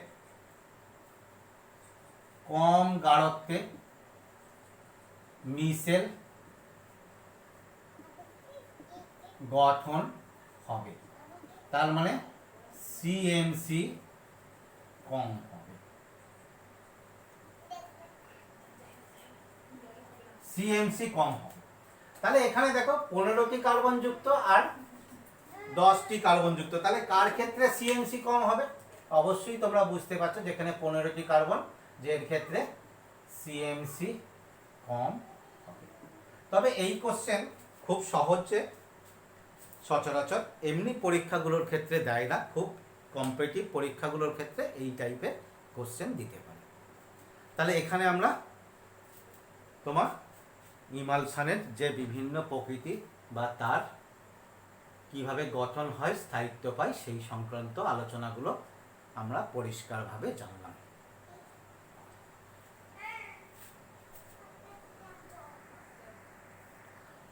S1: কম গাঢ়ত্বে মিশেল গঠন হবে, তার মানে সিএমসি কম হবে। তাহলে এখানে দেখো 15টি কার্বন যুক্ত আর 10টি কার্বন যুক্ত, তাহলে কার ক্ষেত্রে সিএমসি কম হবে? অবশ্যই তোমরা বুঝতে পারছো যেখানে 15টি কার্বন, যে এর ক্ষেত্রে সিএমসি কম হবে। তবে এই কোশ্চেন খুব সহজে সচরাচর এমনি পরীক্ষাগুলোর ক্ষেত্রে দেয় না, খুব কম্পিটিটিভ পরীক্ষাগুলোর ক্ষেত্রে এই টাইপের কোশ্চেন দিতে পারে। তাহলে এখানে আমরা তোমার ইমালশানের যে বিভিন্ন প্রকৃতি বা তার কিভাবে গঠন হয়, স্থায়িত্ব পায়, সেই সংক্রান্ত আলোচনাগুলো আমরা পরিষ্কারভাবে জানলাম।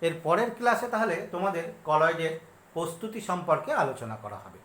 S1: এর পরের ক্লাসে তাহলে তোমাদের কলয়েডের প্রস্তুতি সম্পর্কে আলোচনা করা হবে।